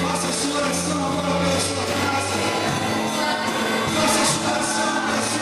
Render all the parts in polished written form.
Faça a sua oração agora pela sua casa. Faça a sua oração pela sua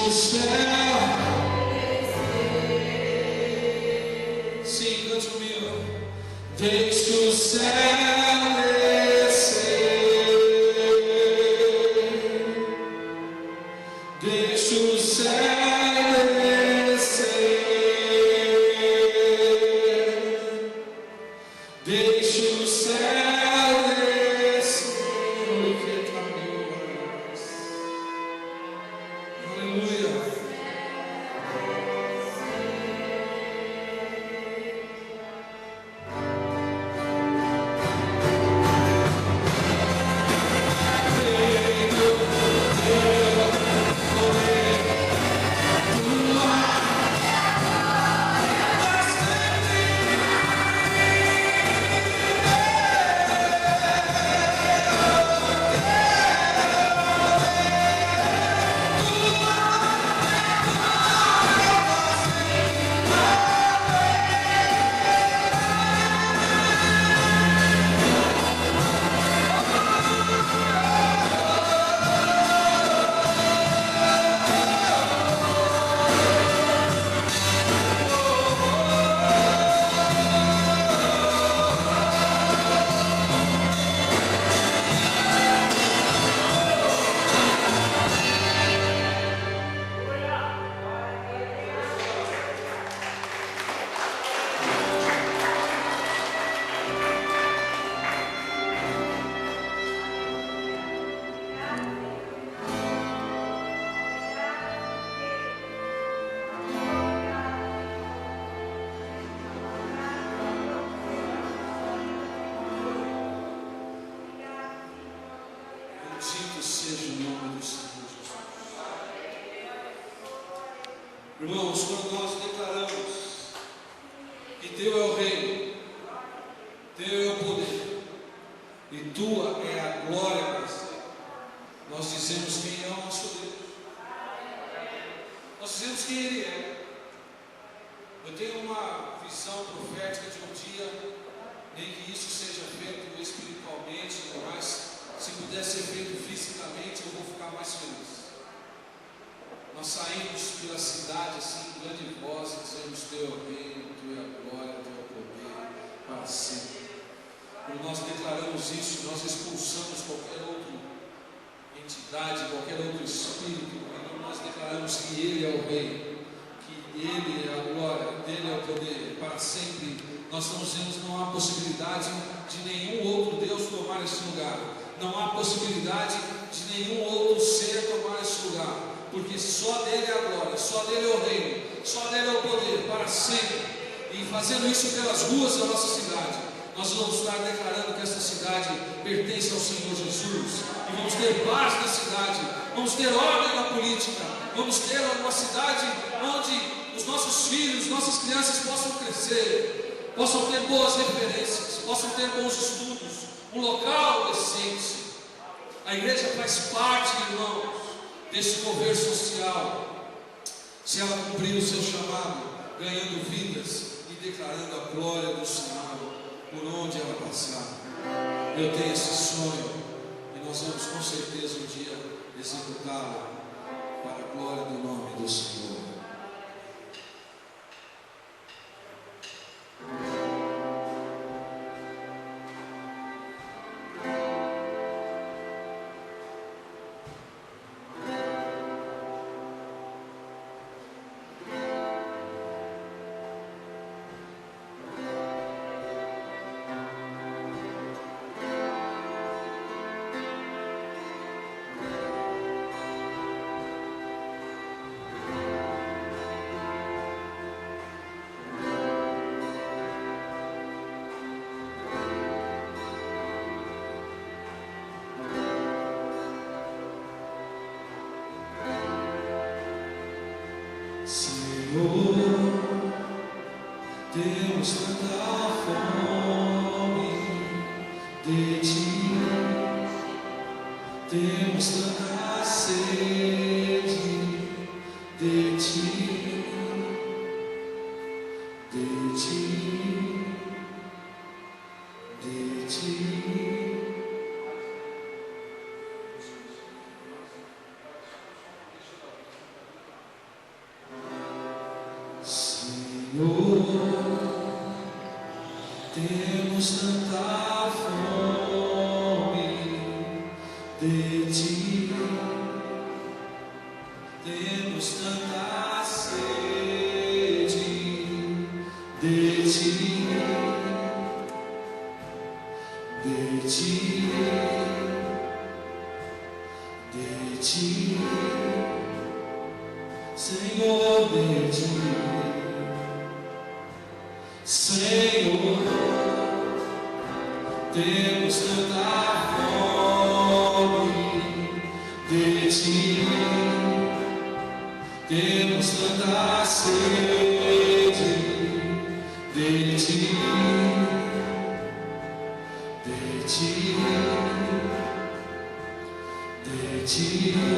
o céu. Sim, cante comigo. Deixa o céu descer. Deixa o céu descer. Deixa o céu descer. Aleluia. Bendito seja o nome do Senhor Jesus. Irmãos, quando nós declaramos que Teu é o reino, Teu é o poder e Tua é a glória para sempre, nós dizemos quem é o nosso Deus. Nós dizemos quem Ele é. Eu tenho uma visão profética de um dia em que isso seja feito espiritualmente, mas se puder ser feito fisicamente, eu vou ficar mais feliz. Nós saímos pela cidade assim, em grande voz, e dizemos: Teu é o reino, Teu é a glória, Teu é o poder, para sempre. Quando nós declaramos isso, nós expulsamos qualquer outra entidade, qualquer outro espírito. Quando nós declaramos que Ele é o Rei, que Ele é a glória, dele é o poder, para sempre, nós não dizemos: não há possibilidade de nenhum outro Deus tomar esse lugar. Não há possibilidade de nenhum outro ser tomar esse lugar, porque só dele é a glória, só dele é o reino, só dele é o poder, para sempre. E fazendo isso pelas ruas da nossa cidade, nós vamos estar declarando que esta cidade pertence ao Senhor Jesus, e vamos ter paz na cidade, vamos ter ordem na política, vamos ter uma cidade onde os nossos filhos, nossas crianças possam crescer, possam ter boas referências, possam ter bons estudos, um local decente. A igreja faz parte, irmãos, desse mover social, se ela cumprir o seu chamado, ganhando vidas e declarando a glória do Senhor por onde ela passar. Eu tenho esse sonho e nós vamos com certeza um dia executá-lo para a glória do nome do Senhor. Temos tanta fome de Ti, temos tanta sede de Ti, de Ti, de Ti. Temos tanta fome de ti, temos tanta sede de ti, de ti, de ti, Senhor, de ti, Senhor. Temos tanta fome de ti, temos tanta sede de ti, de ti, de ti, de ti.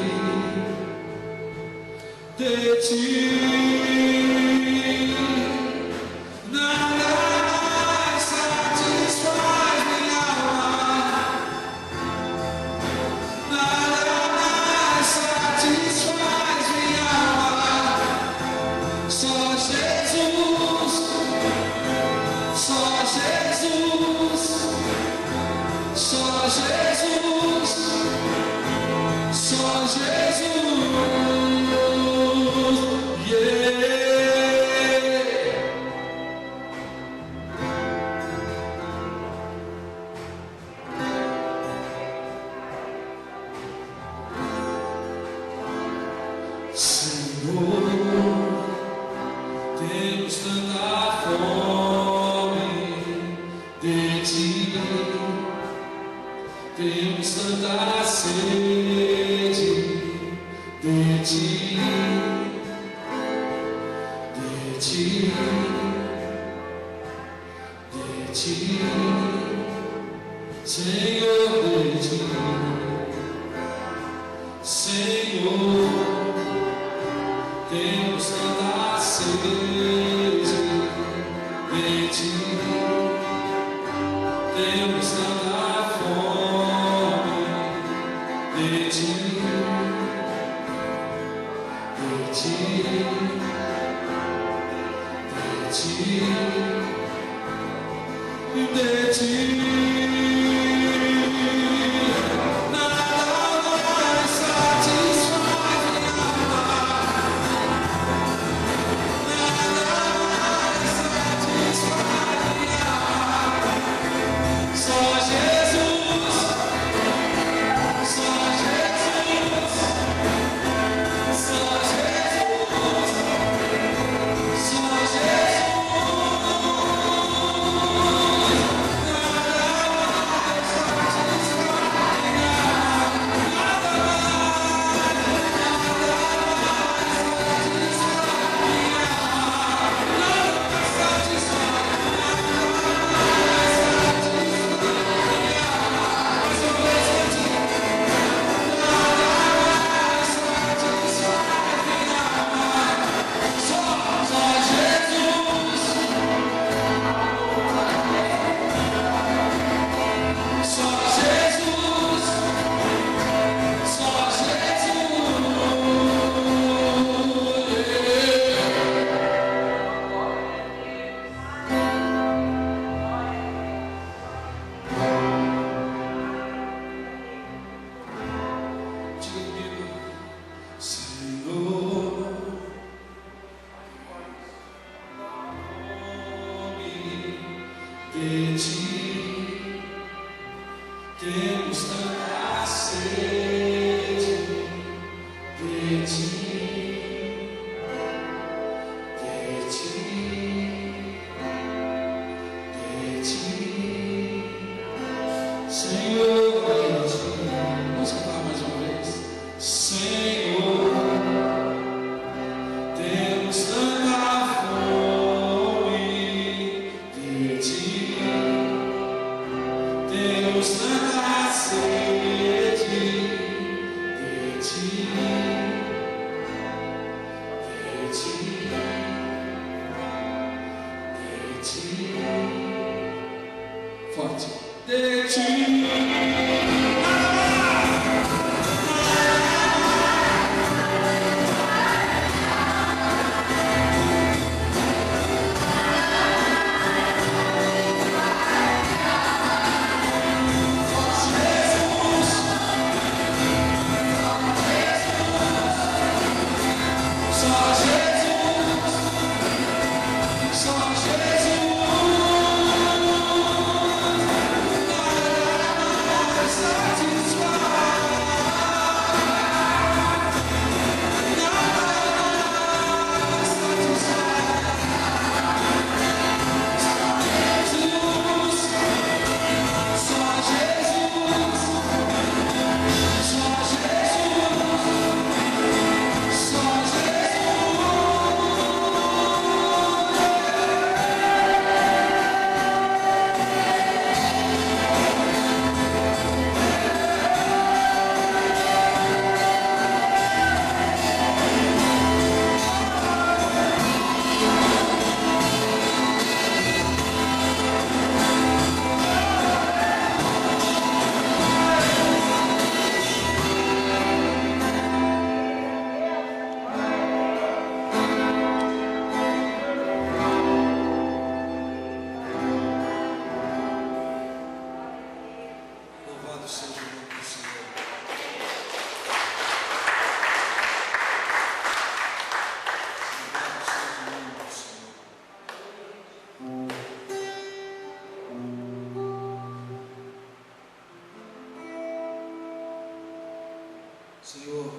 Senhor,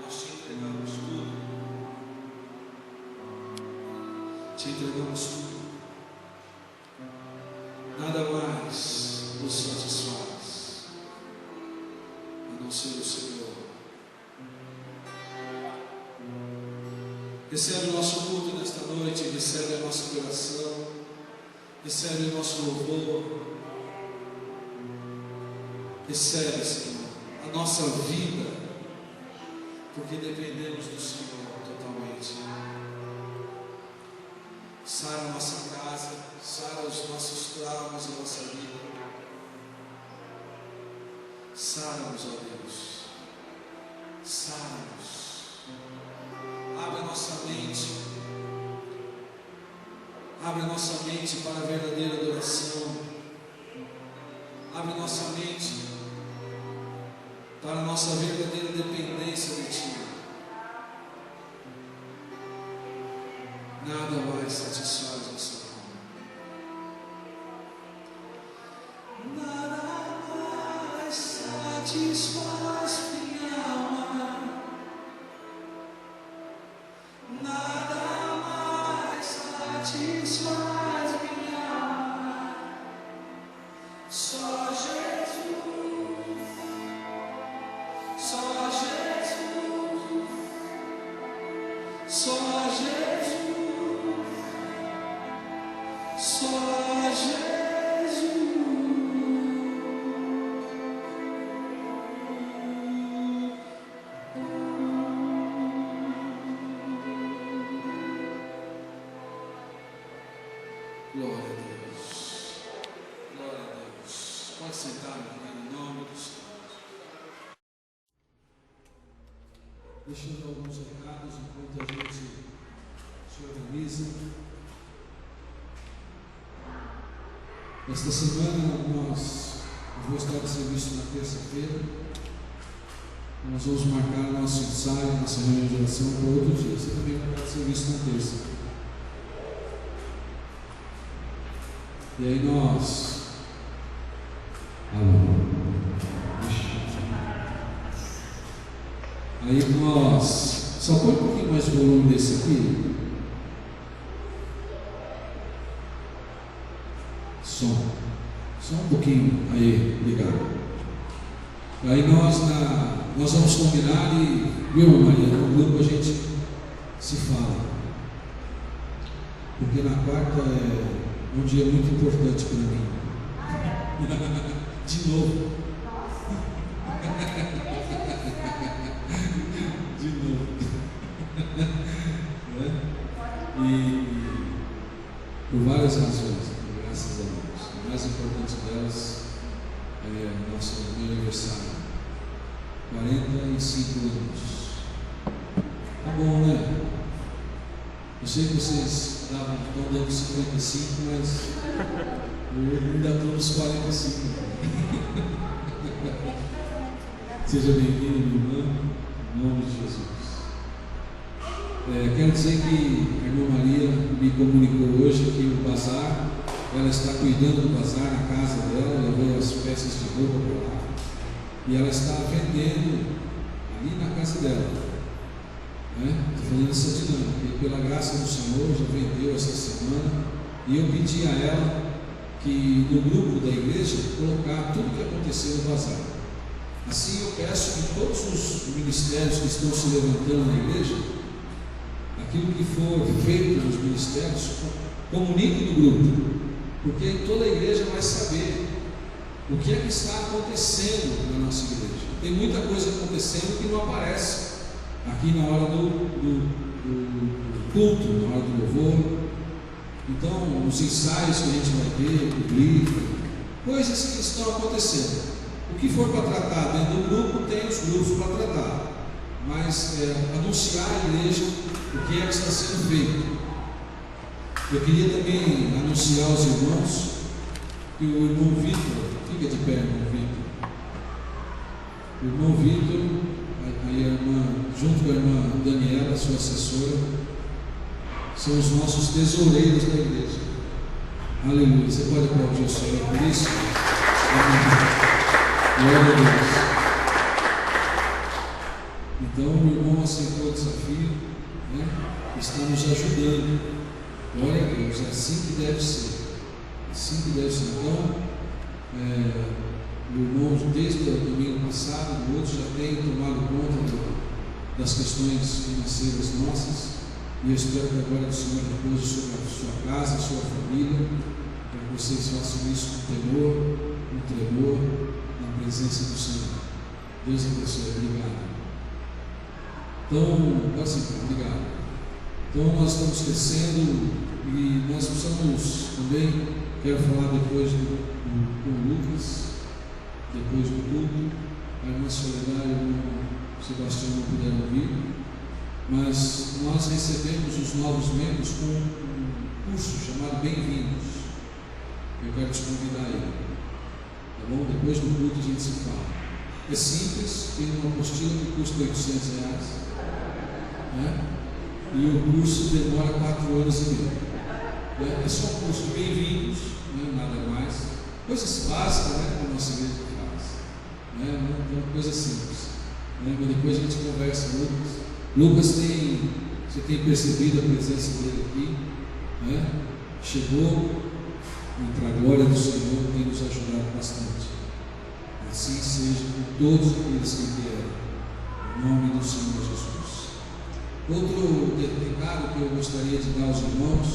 nós te entregamos tudo. Te entregamos tudo. Nada mais nos satisfaz a não ser o Senhor. Recebe o nosso culto nesta noite, recebe a nossa adoração, recebe o nosso louvor, recebe, Senhor, a nossa vida, porque dependemos do Senhor totalmente. Sara a nossa casa, sara os nossos traumas, a nossa vida. Sara-nos, ó Deus, sara-nos. Abre a nossa mente, abre a nossa mente para a verdadeira adoração, abre a nossa mente para a nossa verdadeira dependência de Ti. Nada mais satisfaz nossa alma. Nada mais satisfaz minha alma. Nada mais satisfaz minha alma. Só Jesus, só Jesus, só Jesus, só Jesus. Glória a Deus. Glória a Deus. Pode sentar, meu querido, em nome do Senhor. Deixa eu dar alguns recados enquanto a gente se organiza. Esta semana eu vou estar de serviço na terça-feira. Nós vamos marcar nosso ensaio, nossa reunião de oração para outro dia. Você também vai estar de serviço na terça. E aí nós só põe um pouquinho mais de volume desse aqui. Só um pouquinho aí, ligado. Aí nós vamos combinar e, viu, Maria, no grupo a gente se fala, porque na quarta é um dia muito importante para mim. De novo. De novo. E por várias razões, graças a Deus. A mais importante delas é meu aniversário. 45 anos. Tá bom, né? Eu sei que vocês estão dando 55, mas eu ainda estou nos 45. Seja bem-vindo, minha irmã, em nome de Jesus. Quero dizer que a irmã Maria me comunicou hoje que o bazar, ela está cuidando do bazar na casa dela, levou as peças de roupa para lá, e ela está vendendo ali na casa dela. Estou fazendo essa dinâmica, e pela graça do Senhor já vendeu essa semana, e eu pedi a ela que no grupo da igreja colocar tudo o que aconteceu no bazar. Assim eu peço que todos os ministérios que estão se levantando na igreja, aquilo que for feito nos ministérios, comunique no grupo, porque aí toda a igreja vai saber o que é que está acontecendo na nossa igreja. Tem muita coisa acontecendo que não aparece aqui na hora do culto, na hora do louvor. Então, os ensaios que a gente vai ter, publica, coisas que estão acontecendo. O que for para tratar dentro do grupo, tem os grupos para tratar, mas anunciar à igreja o que é que está sendo feito. Eu queria também anunciar aos irmãos que o irmão Vitor, fica de pé, irmão Vitor. O irmão Vitor, aí a irmã, junto com a irmã Daniela, sua assessora, são os nossos tesoureiros da igreja. Aleluia. Você pode aplaudir o Senhor por isso? Glória a Deus. Então o irmão aceitou o desafio, né? Está nos ajudando. Glória a Deus, é assim que deve ser. Assim que deve ser. Então, o irmão, desde o domingo passado, o outro já tem tomado conta das questões financeiras nossas. E eu espero que agora o Senhor repouse sobre a sua casa, a sua família, para que vocês façam isso com temor, com tremor, na presença do Senhor. Deus abençoe. Obrigado. Então, pode ser, obrigado. Então, nós estamos crescendo e nós precisamos também, quero falar depois com o Lucas, depois do culto, a irmã Soledade e o irmão Sebastião não puderam vir. Mas nós recebemos os novos membros com um curso chamado Bem-vindos. Eu quero te convidar aí, tá bom? Depois do culto a gente se fala. É simples, tem uma apostila que custa R$800, né? E o curso demora 4 anos e meio. É só um curso de bem-vindos, né? Nada mais. Coisas básicas, né? Que a nossa igreja faz, né? Uma coisa simples, né? Mas depois a gente conversa, Lucas você tem percebido a presença dele aqui, né? Chegou e para a glória do Senhor tem nos ajudado bastante. Assim seja com todos aqueles que vieram, em nome do Senhor Jesus. Outro recado que eu gostaria de dar aos irmãos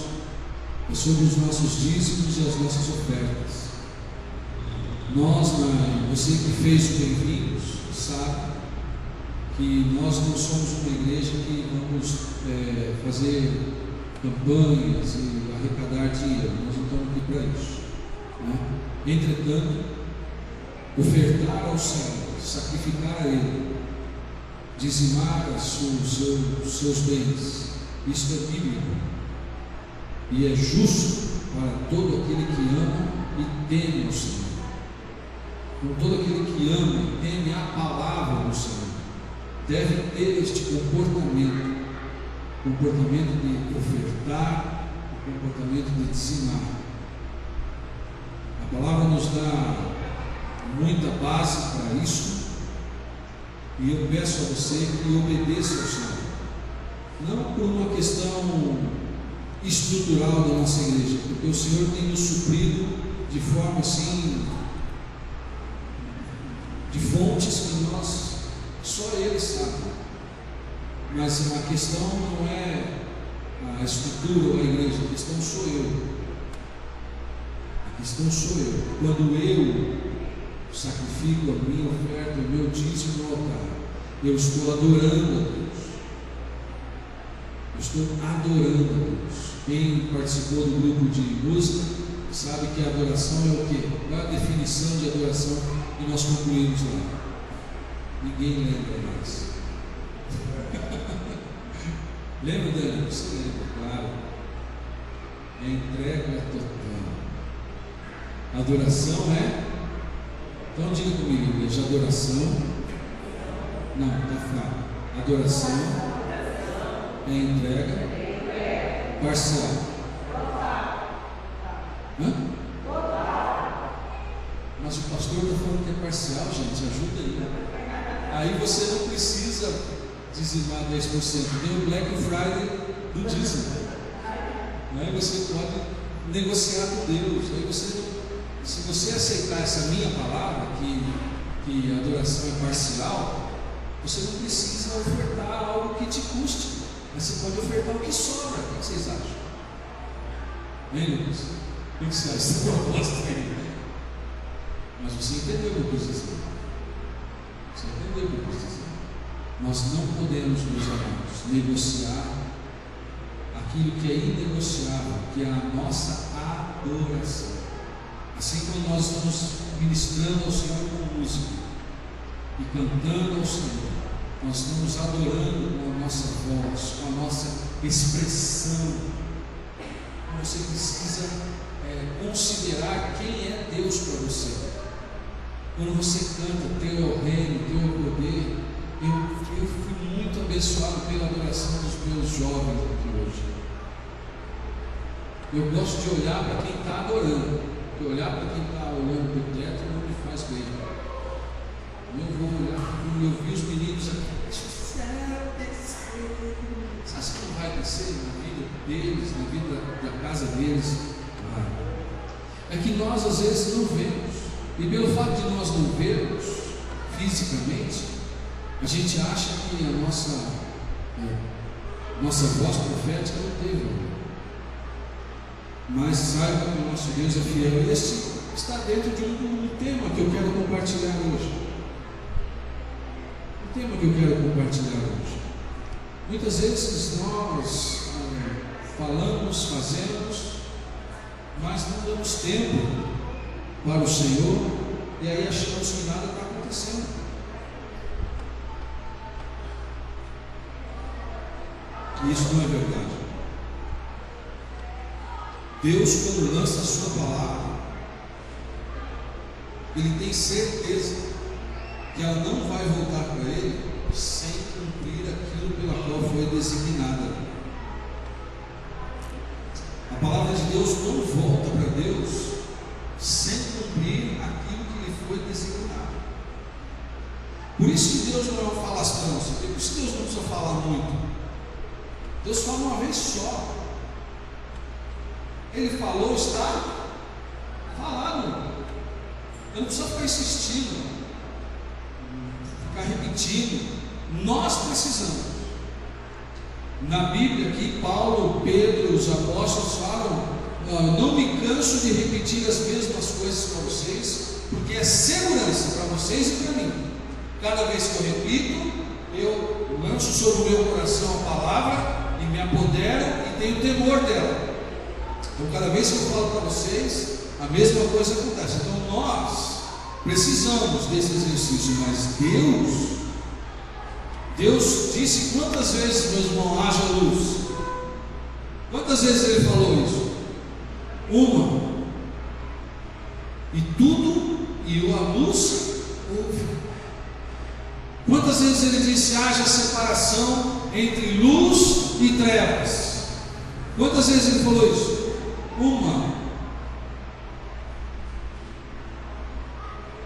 é sobre os nossos dízimos e as nossas ofertas. Você que fez o Bem-vindos sabe que nós não somos uma igreja que vamos fazer campanhas e arrecadar dinheiro. Nós não estamos aqui para isso, né? Entretanto, ofertar ao Senhor, sacrificar a Ele, dizimar os seus bens, isso é bíblico e é justo para todo aquele que ama e teme ao Senhor. Para todo aquele que ama e teme a palavra do Senhor deve ter este comportamento de ofertar, o comportamento de dizimar. A palavra nos dá muita base para isso, e eu peço a você que obedeça ao Senhor, não por uma questão estrutural da nossa igreja, porque o Senhor tem nos suprido de forma assim, de fontes que só Ele sabe. Mas a questão não é a estrutura ou a igreja, a questão sou eu. A questão sou eu. Quando eu sacrifico a minha oferta, o meu dízimo no altar, eu estou adorando a Deus. Eu estou adorando a Deus. Quem participou do grupo de música sabe que a adoração é o quê? Qual é a definição de adoração que nós concluímos lá? Ninguém lembra mais. Lembra, Daniel? Você lembra, claro. É entrega total. Adoração é? Então diga comigo, igreja, adoração. Não, está fraco. Adoração é entrega parcial. Hã? Mas o pastor está falando que é parcial, gente, ajuda aí. Aí você não precisa dizimar 10%. Tem o Black Friday do dízimo. Aí você pode negociar com Deus. Aí se você aceitar essa minha palavra, que a adoração é parcial, você não precisa ofertar algo que te custe. Mas você pode ofertar o que sobra. O que vocês acham? Hein, Lucas? O que você acha dessa proposta aí? Mas você entendeu o que eu quis dizer. Você entendeu o que eu quis dizer? Nós não podemos, meus amados, negociar aquilo que é inegociável, que é a nossa adoração. Assim como nós estamos ministrando ao Senhor com música e cantando ao Senhor, nós estamos adorando com a nossa voz, com a nossa expressão. Você precisa considerar quem é Deus para você. Quando você canta, teu é o reino, teu é o poder. Eu fui muito abençoado pela adoração dos meus jovens aqui hoje. Eu gosto de olhar para quem está adorando, porque olhar para quem está olhando para o teto não me faz bem. Eu vou olhar, quando eu vi os meninos aqui, nós às vezes não vemos, e pelo fato de nós não vermos fisicamente, a gente acha que a nossa voz profética não tem valor. Mas saiba que o nosso Deus é fiel. Este está dentro de um tema que eu quero compartilhar hoje. Um tema que eu quero compartilhar hoje. Muitas vezes nós falamos, fazemos, mas não damos tempo para o Senhor, e aí achamos que nada está acontecendo. E isso não é verdade. Deus, quando lança a sua palavra, Ele tem certeza que ela não vai voltar para Ele sem cumprir aquilo pela qual foi designada. A palavra de Deus não volta para Deus sem cumprir aquilo que lhe foi designado. Por isso que Deus não é um falastrão, por isso que Deus não precisa falar muito. Deus fala uma vez só. Ele falou, está falado. Eu não preciso ficar insistindo, ficar repetindo. Nós precisamos. Na Bíblia aqui, Paulo, Pedro, os apóstolos falam: não me canso de repetir as mesmas coisas para vocês, porque é segurança para vocês e para mim. Cada vez que eu repito, eu lanço sobre o meu coração a palavra e me apodero e tenho temor dela. Então, cada vez que eu falo para vocês, a mesma coisa acontece. Então, nós precisamos desse exercício, mas Deus disse quantas vezes, meu irmão, haja luz? Quantas vezes Ele falou isso? Uma. E tudo, e a luz houve. Quantas vezes Ele disse haja separação entre luz e trevas? Quantas vezes Ele falou isso? Uma.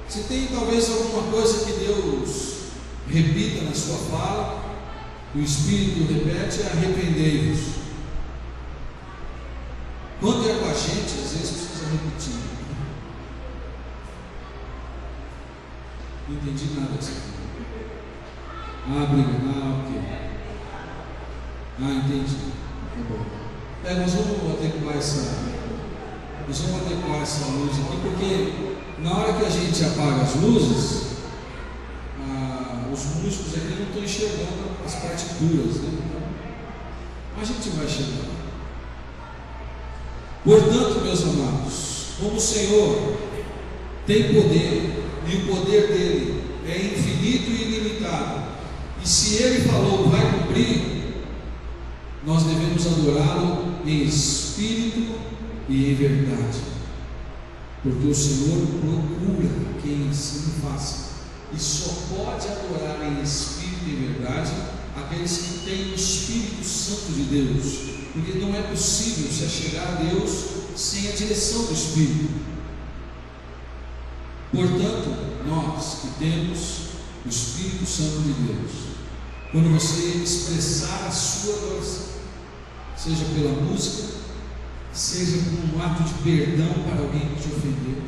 Se tem talvez alguma coisa que Deus repita na sua fala, o Espírito repete, é arrependei-vos. Quando é com a gente, às vezes precisa repetir. Não entendi nada disso. Ok. Entendi. Tá bom. Nós vamos adequar essa luz aqui, porque na hora que a gente apaga as luzes, os músicos aqui não estão enxergando as partituras, né? Então, a gente vai chegar. Portanto, meus amados, como o Senhor tem poder, e o poder dele é infinito e ilimitado, e se Ele falou, vai cumprir, nós devemos adorá-lo em espírito e em verdade, porque o Senhor procura quem assim faça, e só pode adorar em espírito e em verdade aqueles que têm o Espírito Santo de Deus, porque não é possível se achegar a Deus sem a direção do Espírito. Portanto, nós que temos o Espírito Santo de Deus, quando você expressar a sua adoração, seja pela música, seja por um ato de perdão para alguém que te ofendeu,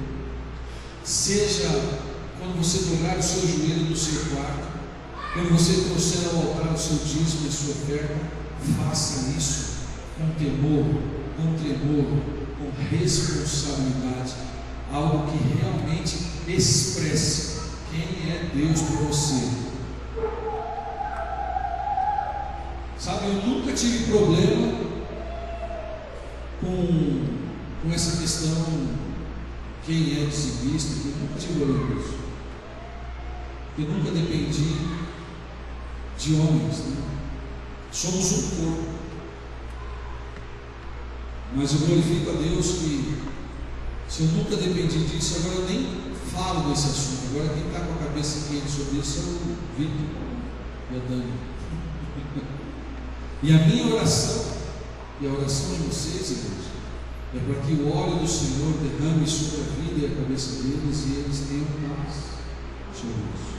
seja quando você dobrar o seu joelho no seu quarto, quando você trouxer ao altar o seu dízimo e a sua oferta, faça isso com temor, com tremor, com responsabilidade, algo que realmente expresse quem é Deus para você. Sabe, eu nunca tive problema com essa questão, quem é dizimista, eu nunca tive problema com isso. Eu nunca dependi de homens, né? Somos um corpo. Mas eu glorifico a Deus que, se eu nunca dependi disso, agora eu nem falo desse assunto. Agora quem está com a cabeça quente sobre isso é o Vitor e a Dani. E a minha oração, e a oração de vocês, igreja, é para que o óleo do Senhor derrame sobre a vida e a cabeça deles, e eles tenham paz sobre isso.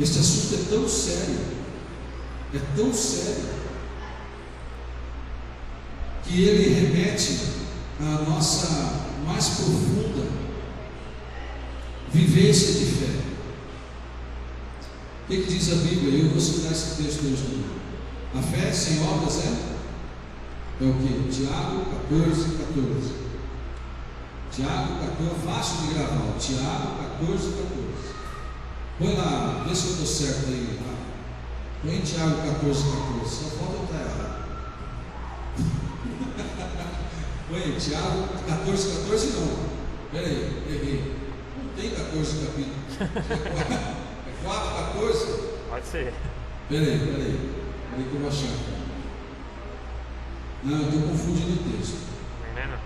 Este assunto é tão sério, que ele remete a nossa mais profunda vivência de fé. O que diz a Bíblia? Eu vou citar esse texto hoje. A fé sem obras é o que? Tiago 14,14. Tiago 14, fácil de gravar. Tiago 14,14. Põe lá, vê se eu estou certo aí. Tá? Põe Tiago 14,14. Só falta eu estar errado. Põe Tiago 14,14 não. Espera aí, errei. Não tem 14 capítulos. É 4,14? Pode ser. Espera aí que eu vou achar. Não, eu estou confundindo o texto. Menino?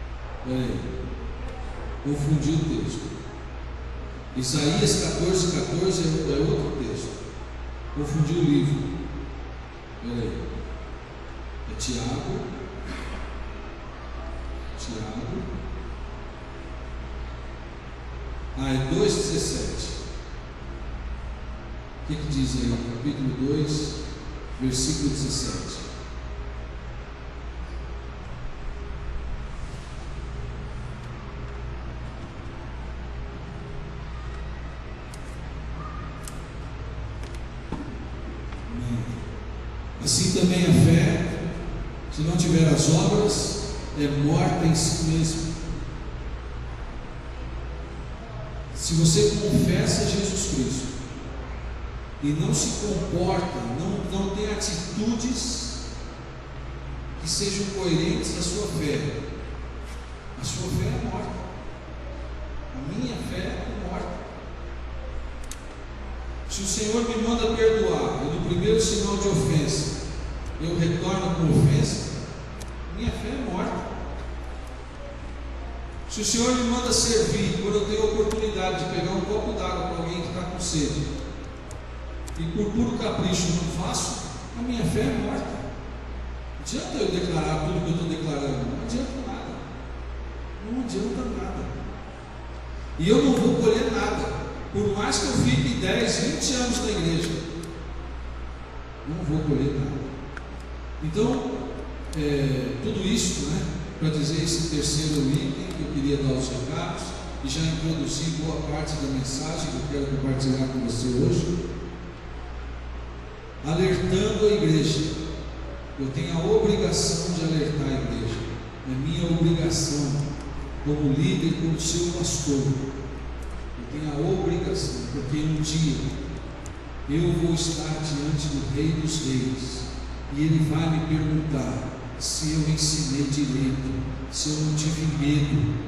Espera aí. Confundi o texto. Isaías 14,14 é outro texto. Confundi o livro. Espera aí. É Tiago. É 2,17. O que diz aí? Capítulo 2, versículo 17. Assim também a fé, se não tiver as obras, é morta em si mesmo. Se você confessa Jesus Cristo e não se comporta, não tem atitudes que sejam coerentes à sua fé, a sua fé é morta. A minha fé é morta. Se o Senhor me manda perdoar e no primeiro sinal de ofensa eu retorno com ofensa, minha fé é morta. Se o Senhor me manda servir, quando eu tenho a oportunidade de pegar um copo d'água para alguém que está com sede, e por puro capricho não faço, a minha fé é morta. Não adianta eu declarar tudo que eu estou declarando, não adianta nada. Não adianta nada. E eu não vou colher nada, por mais que eu fique 10, 20 anos na igreja, não vou colher nada. Então, tudo isso, para dizer esse terceiro item que eu queria dar aos recados, e já introduzi boa parte da mensagem que eu quero compartilhar com você hoje, alertando a igreja. Eu tenho a obrigação de alertar a igreja, é minha obrigação, como líder, como seu pastor. Eu tenho a obrigação, porque um dia eu vou estar diante do Rei dos Reis, e Ele vai me perguntar se eu ensinei direito, se eu não tive medo,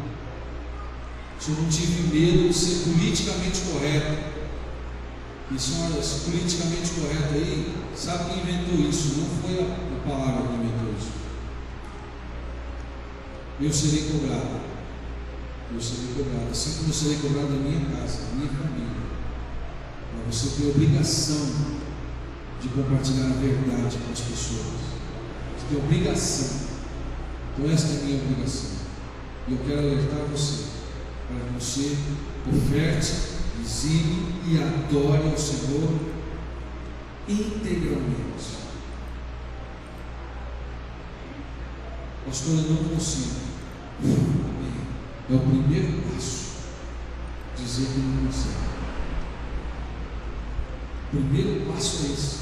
de ser politicamente correto. Isso, olha, esse politicamente correto aí, sabe quem inventou isso? Não foi a palavra que inventou isso. Eu serei cobrado, assim como eu serei cobrado da minha casa, da minha família. Para você ter obrigação de compartilhar a verdade com as pessoas. Você tem obrigação. Então esta é a minha obrigação. E eu quero alertar você, para que você oferte, exime e adore ao Senhor integralmente. Pastor, eu não consigo. É o primeiro passo. Dizer que não consegue. O primeiro passo é esse.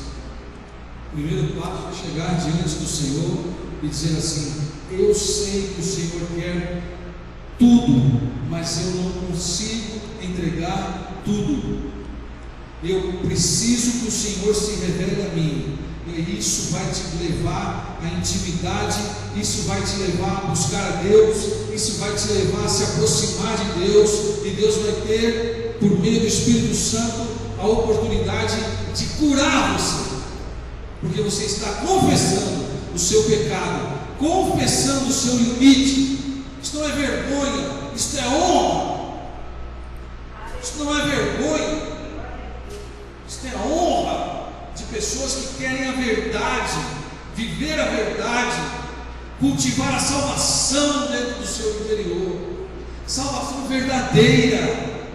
O primeiro passo é chegar diante do Senhor e dizer assim: eu sei que o Senhor quer tudo, mas eu não consigo entregar tudo. Eu preciso que o Senhor se revele a mim. E isso vai te levar à intimidade, isso vai te levar a buscar a Deus, isso vai te levar a se aproximar de Deus, e Deus vai ter, por meio do Espírito Santo, a oportunidade de curar você, porque você está confessando o seu pecado, confessando o seu limite. Isso não é vergonha, isso é honra. Isso não é vergonha, isso é honra de pessoas que querem a verdade, viver a verdade, cultivar a salvação dentro do seu interior, salvação verdadeira,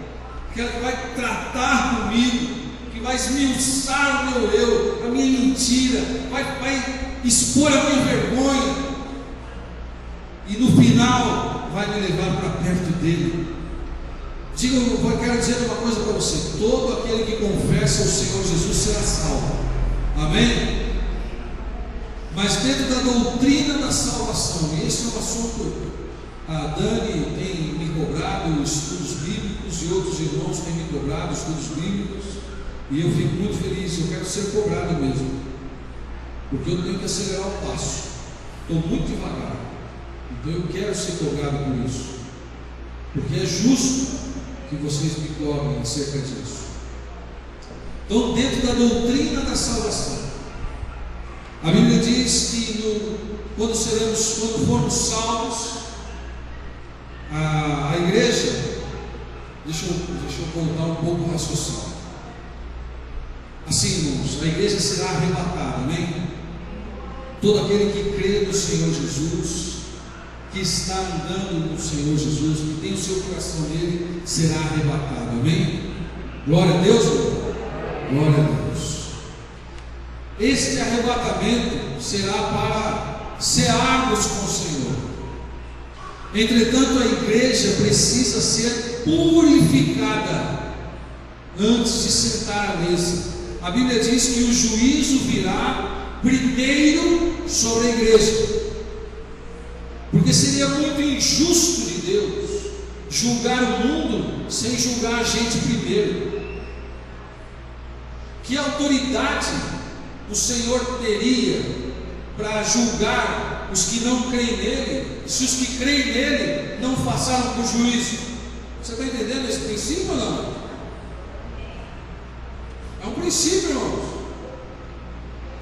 aquela que vai tratar comigo, que vai esmiuçar o meu eu, a minha mentira, vai expor a minha vergonha, e no final vai me levar para perto dele. Diga, eu quero dizer uma coisa para você: todo aquele que confessa o Senhor Jesus será salvo. Amém? Mas dentro da doutrina da salvação, e esse é um assunto, a Dani tem me cobrado estudos bíblicos, e outros irmãos têm me cobrado estudos bíblicos, e eu fico muito feliz. Eu quero ser cobrado mesmo, porque eu tenho que acelerar o passo, estou muito devagar, então eu quero ser cobrado por isso, porque é justo que vocês me cobrem acerca disso. Então, dentro da doutrina da salvação, a Bíblia diz que quando formos salvos, a igreja, deixa eu contar um pouco o raciocínio. Assim, irmãos, a igreja será arrebatada, amém? Todo aquele que crê no Senhor Jesus, que está andando no Senhor Jesus, que tem o seu coração nele, será arrebatado, amém? Glória a Deus, glória a Deus. Este arrebatamento será para cearmos com o Senhor. Entretanto, a igreja precisa ser purificada antes de sentar à mesa. A Bíblia diz que o juízo virá primeiro sobre a igreja, porque seria muito injusto de Deus julgar o mundo sem julgar a gente primeiro. Que autoridade o Senhor teria para julgar os que não creem nele, se os que creem nele não passaram por juízo? Você está entendendo esse princípio ou não? É um princípio, irmãos.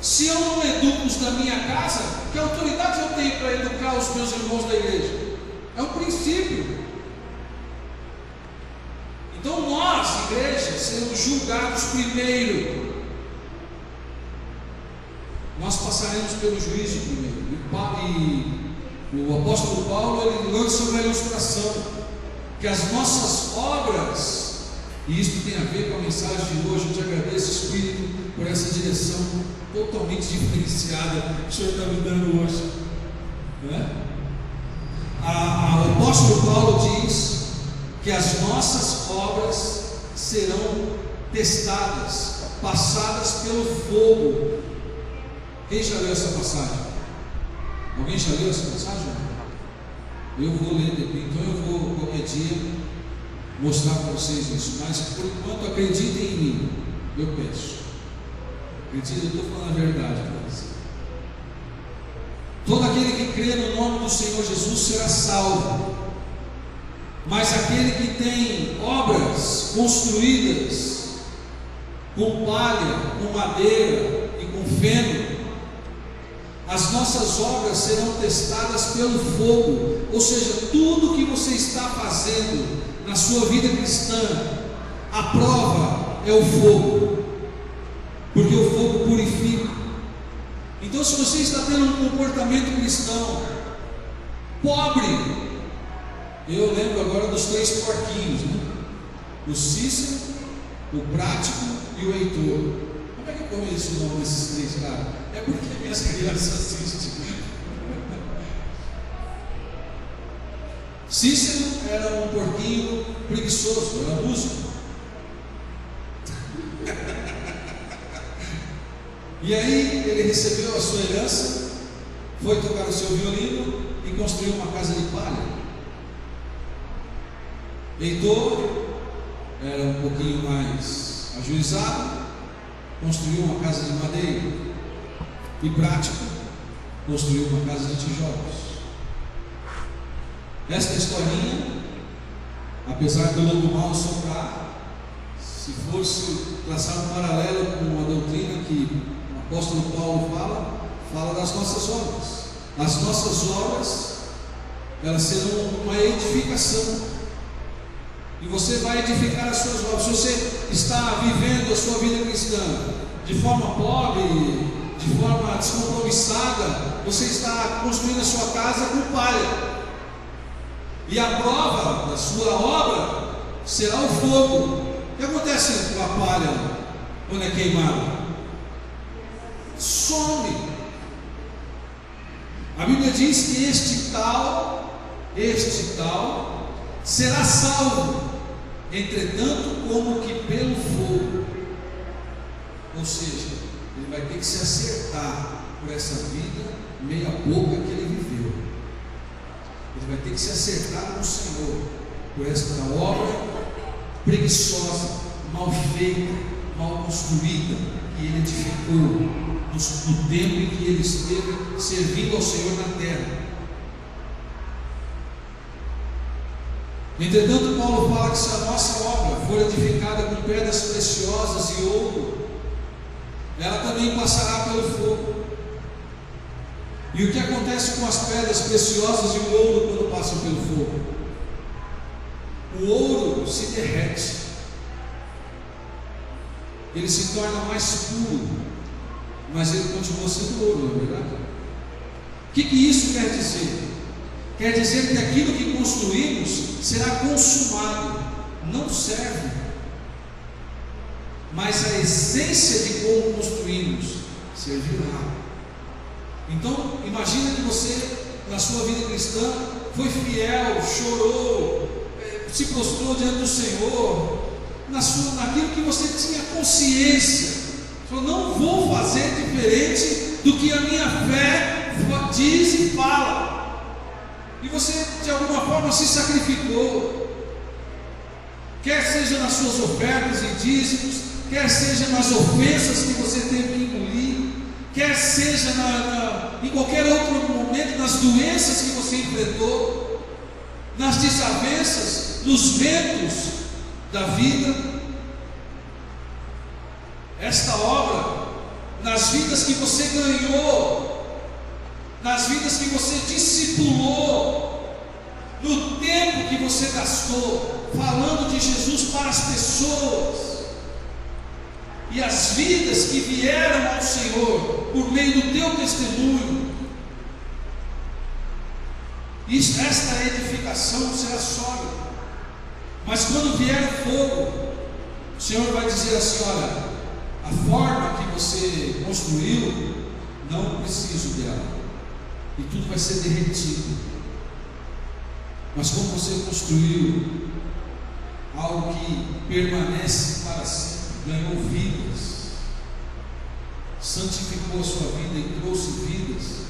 Se eu não educo os da minha casa, que autoridade eu tenho para educar os meus irmãos da igreja? É um princípio. Então nós, igreja, seremos julgados primeiro. Nós passaremos pelo juízo primeiro. E o apóstolo Paulo, ele lança uma ilustração, que as nossas obras, e isso tem a ver com a mensagem de hoje. Eu te agradeço, Espírito, por essa direção totalmente diferenciada que o Senhor está me dando hoje, né? O apóstolo Paulo diz que as nossas obras serão testadas, passadas pelo fogo. Quem já leu essa passagem? Alguém já leu essa passagem? Eu vou ler depois, então eu vou qualquer dia mostrar para vocês isso, mas por enquanto acreditem em mim, eu peço. Acreditem, eu estou falando a verdade para você. Todo aquele que crê no nome do Senhor Jesus será salvo, mas aquele que tem obras construídas com palha, com madeira e com feno, as nossas obras serão testadas pelo fogo. Ou seja, tudo que você está fazendo na sua vida cristã, a prova é o fogo, porque o fogo purifica. Então, se você está tendo um comportamento cristão pobre, eu lembro agora dos 3 porquinhos, né? O Cícero, o Prático e o Heitor. Como é que eu conheço o nome desses 3 caras? É porque minhas crianças assistem. Cícero era um porquinho preguiçoso, era músico. E aí ele recebeu a sua herança, foi tocar o seu violino e construiu uma casa de palha. Heitor era um pouquinho mais ajuizado, construiu uma casa de madeira. E Prático construiu uma casa de tijolos. Esta historinha, apesar do lobo mau soprar, se fosse traçar um paralelo com a doutrina que o apóstolo Paulo fala das nossas obras. As nossas obras, elas serão uma edificação, e você vai edificar as suas obras. Se você está vivendo a sua vida cristã de forma pobre, de forma descompromissada, você está construindo a sua casa com palha, e a prova da sua obra será o fogo. O que acontece com a palha quando é queimada? Some. A Bíblia diz que este tal este tal será salvo, entretanto, como que pelo fogo. Ou seja, ele vai ter que se acertar por essa vida meia boca que ele viveu. Ele vai ter que se acertar com o Senhor por esta obra preguiçosa, mal feita, mal construída, que ele edificou no tempo em que ele esteve servindo ao Senhor na terra. Entretanto, Paulo fala que se a nossa obra for edificada com pedras preciosas e ouro, ela também passará pelo fogo. E o que acontece com as pedras preciosas e o ouro quando passam pelo fogo? O ouro se derrete, ele se torna mais puro, mas ele continua sendo ouro, não é verdade? O que isso quer dizer? Quer dizer que aquilo que construímos será consumado, não serve, mas a essência de como construímos servirá. Então, imagina que você, na sua vida cristã, foi fiel, chorou, se prostrou diante do Senhor, naquilo que você tinha consciência, falou: não vou fazer diferente do que a minha fé diz e fala, e você de alguma forma se sacrificou, quer seja nas suas ofertas e dízimos, quer seja nas ofensas que você teve que engolir, quer seja em qualquer outro momento, nas doenças que você enfrentou, nas desavenças, nos ventos da vida. Esta obra, nas vidas que você ganhou, nas vidas que você discipulou, no tempo que você gastou falando de Jesus para as pessoas, e as vidas que vieram ao Senhor por meio do teu testemunho, esta edificação será sólida. Mas quando vier o fogo, o Senhor vai dizer assim: olha, a forma que você construiu, não preciso dela, e tudo vai ser derretido. Mas como você construiu algo que permanece para sempre, ganhou vidas, santificou a sua vida e trouxe vidas,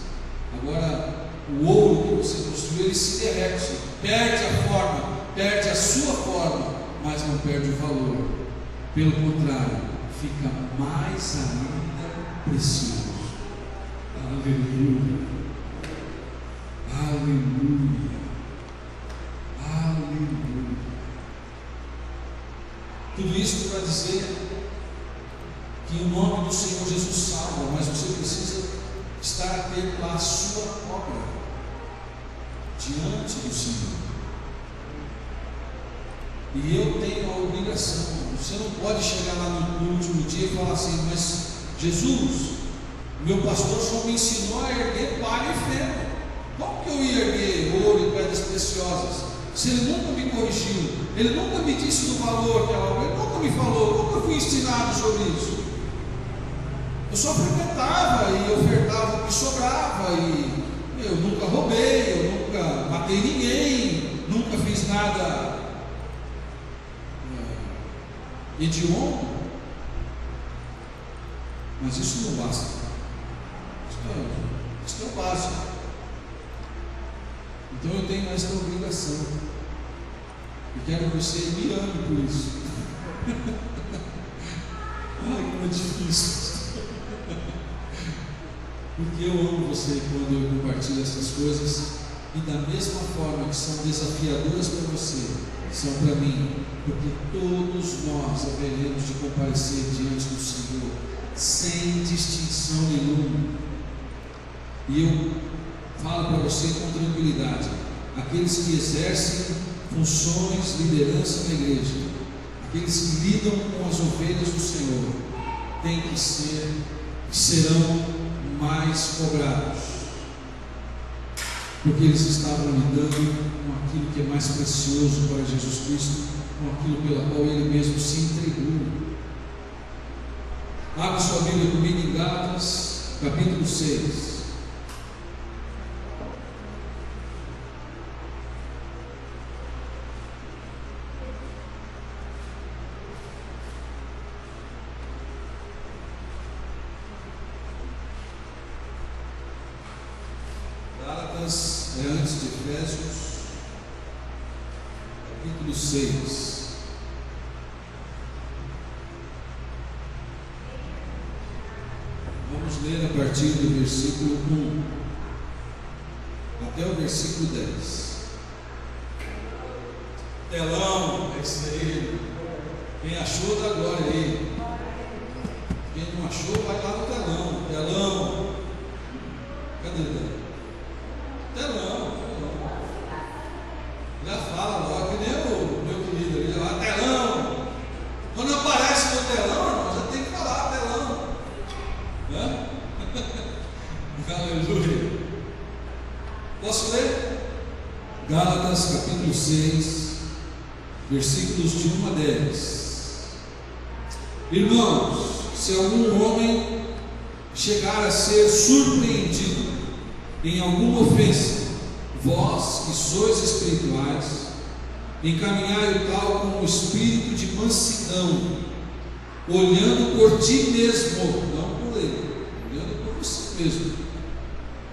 agora o ouro que você construiu, ele se derrete, perde a forma, perde a sua forma, mas não perde o valor. Pelo contrário, fica mais ainda precioso. Aleluia, aleluia, aleluia. Tudo isso para dizer que o nome do Senhor Jesus salva, mas você precisa estar atento à sua obra diante do Senhor. E eu tenho a obrigação. Você não pode chegar lá no último dia e falar assim: mas Jesus, meu pastor só me ensinou a erguer palha e feno. Como que eu ia erguer ouro e pedras preciosas se ele nunca me corrigiu? Ele nunca me disse do valor que ela, ele nunca me falou, nunca fui ensinado sobre isso. Eu só frequentava e ofertava o que sobrava, e eu nunca roubei, eu nunca matei ninguém, nunca fiz nada hediondo. Mas isso não basta. Isso é o básico. Então eu tenho esta obrigação. E quero que você me ame por isso. Ai, como é difícil. Porque eu amo você quando eu compartilho essas coisas, e da mesma forma que são desafiadoras para você, são para mim, porque todos nós haveremos de comparecer diante do Senhor, sem distinção nenhuma. E eu falo para você com tranquilidade: aqueles que exercem funções, liderança na igreja, aqueles que lidam com as ovelhas do Senhor, têm que ser, serão mais cobrados, porque eles estavam lidando com aquilo que é mais precioso para Jesus Cristo, com aquilo pela qual Ele mesmo se entregou. Abra sua Bíblia comigo em Gálatas, capítulo 6. é antes de Efésios, capítulo 6. Vamos ler a partir do versículo 1 até o versículo 10. Telão, é isso aí. Quem achou, dá glória aí. Quem não achou, vai lá no telão. Telão. Cadê o telão? Telão. Já fala logo, que nem o meu querido ali, já fala telão. Quando aparece no telão, irmão, já tem que falar telão. Né? Aleluia. Posso ler? Gálatas capítulo 6, versículos de 1 a 10. Irmãos, se algum homem chegar a ser surpreendido em alguma ofensa, vós que sois espirituais, encaminhai o tal com o espírito de mansidão, olhando por ti mesmo, não por ele, olhando por você mesmo,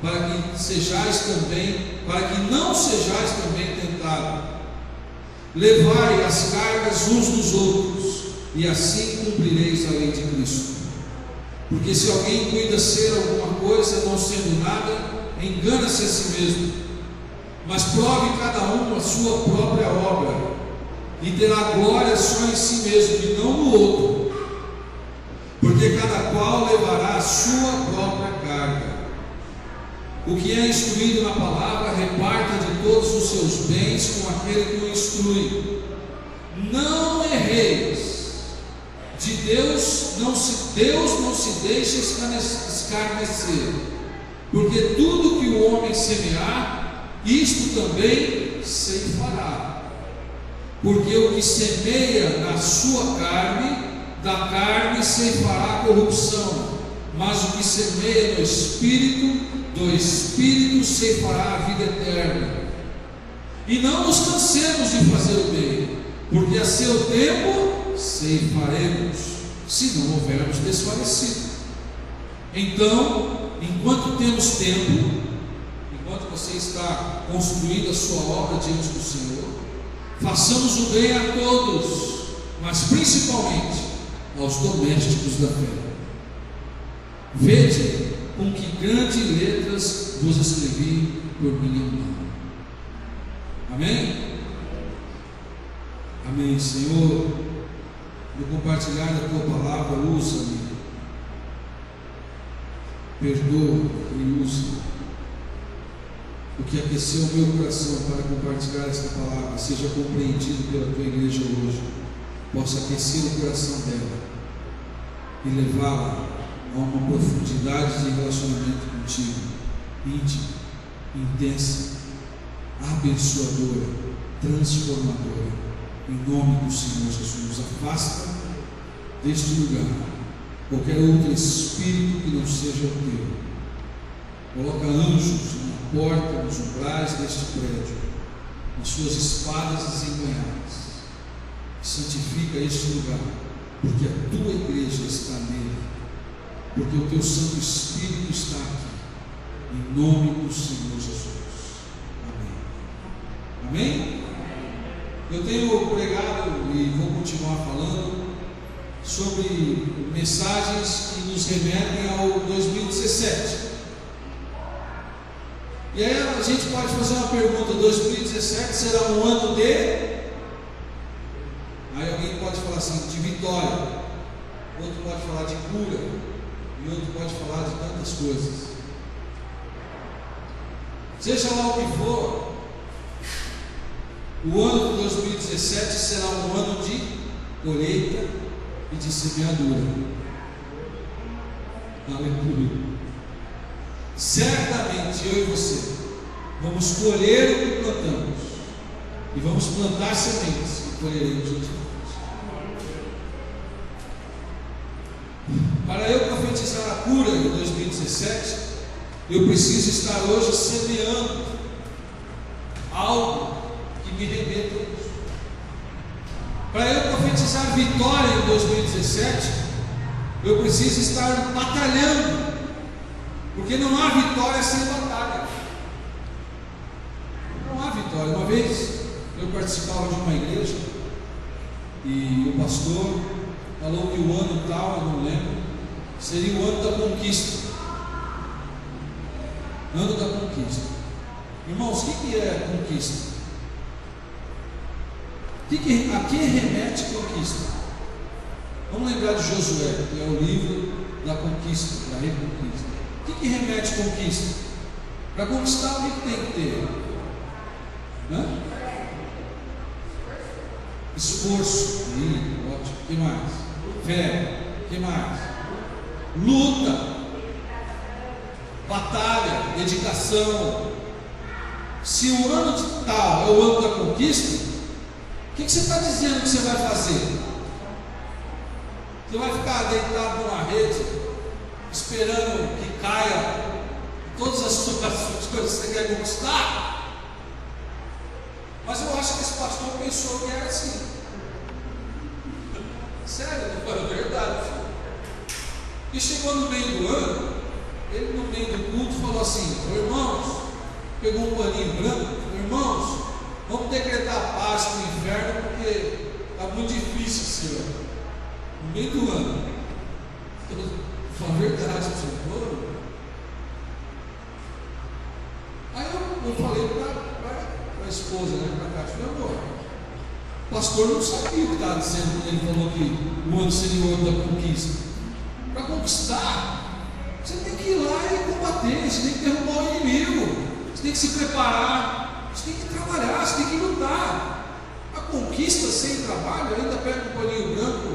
para que não sejais também tentados. Levai as cargas uns dos outros, e assim cumprireis a lei de Cristo. Porque se alguém cuida ser alguma coisa, não sendo nada, engana-se a si mesmo. Mas prove cada um a sua própria obra, e terá glória só em si mesmo, e não no outro. Porque cada qual levará a sua própria carga. O que é instruído na palavra, reparta de todos os seus bens com aquele que o instrui. Não erreis. De Deus não se deixa escarnecer, porque tudo que o homem semear, isto também ceifará. Porque o que semeia na sua carne, da carne ceifará corrupção, mas o que semeia no Espírito, do Espírito ceifará a vida eterna. E não nos cansemos de fazer o bem, porque a seu tempo ceifaremos, se não houvermos desfalecido. Então, enquanto temos tempo, enquanto você está construindo a sua obra diante do Senhor, façamos o bem a todos, mas principalmente aos domésticos da fé. Vede com que grandes letras vos escrevi por minha mão. Amém? Amém, Senhor. No compartilhar da tua palavra, usa-me, perdoa e usa. O que aqueceu o meu coração para compartilhar esta palavra seja compreendido pela tua igreja hoje, possa aquecer o coração dela e levá-la a uma profundidade de relacionamento contigo, íntima, intensa, abençoadora, transformadora. Em nome do Senhor Jesus, afasta deste lugar qualquer outro espírito que não seja o teu. Coloca anjos na porta, nos umbrais deste prédio, nas suas espadas desembanhadas. Santifica este lugar, porque a tua igreja está nele, porque o teu Santo Espírito está aqui. Em nome do Senhor Jesus. Amém. Amém? Eu tenho pregado e vou continuar falando sobre mensagens que nos remetem ao 2017. E aí a gente pode fazer uma pergunta: 2017 será um ano de... Aí alguém pode falar assim, de vitória, outro pode falar de cura, e outro pode falar de tantas coisas. Seja lá o que for, o ano de 2017 será um ano de colheita e de semeadura. Aleluia. Certamente eu e você vamos colher o que plantamos, e vamos plantar sementes e colheremos o que plantamos. Para eu profetizar a cura de 2017, eu preciso estar hoje semeando algo que me remeta a isso. Para eu profetizar vitória em 2017, eu preciso estar batalhando, porque não há vitória sem batalha. vitória. Uma vez eu participava de uma igreja e o pastor falou que o ano tal, eu não lembro, seria o ano da conquista. Ano da conquista. Irmãos, o que é conquista? A que remete conquista? Vamos lembrar de Josué, que é o livro da conquista, da reconquista. O que remete conquista? Para conquistar, o que tem que ter? Esforço. Ótimo. O que mais? Fé. O que mais? Luta. Batalha. Dedicação. Se o ano de tal é o ano da conquista, o que você está dizendo que você vai fazer? Você vai ficar deitado numa rede, esperando que caia todas as coisas que você quer conquistar? Mas eu acho que esse pastor pensou que era assim. Sério, não foi verdade. E chegou no meio do ano, ele no meio do culto falou assim: irmãos, pegou um paninho branco, falou: irmãos, vamos decretar paz no inferno, porque está muito difícil esse ano. No meio do ano. Foi a verdade, senhor. Aí eu falei para a esposa, para a Cátia: meu amor, o pastor não sabia o que estava dizendo quando ele falou que o ano seria o ano da conquista. Para conquistar, você tem que ir lá e combater, você tem que derrubar o inimigo, você tem que se preparar, você tem que trabalhar, você tem que lutar. A conquista sem trabalho, ainda pega um paninho branco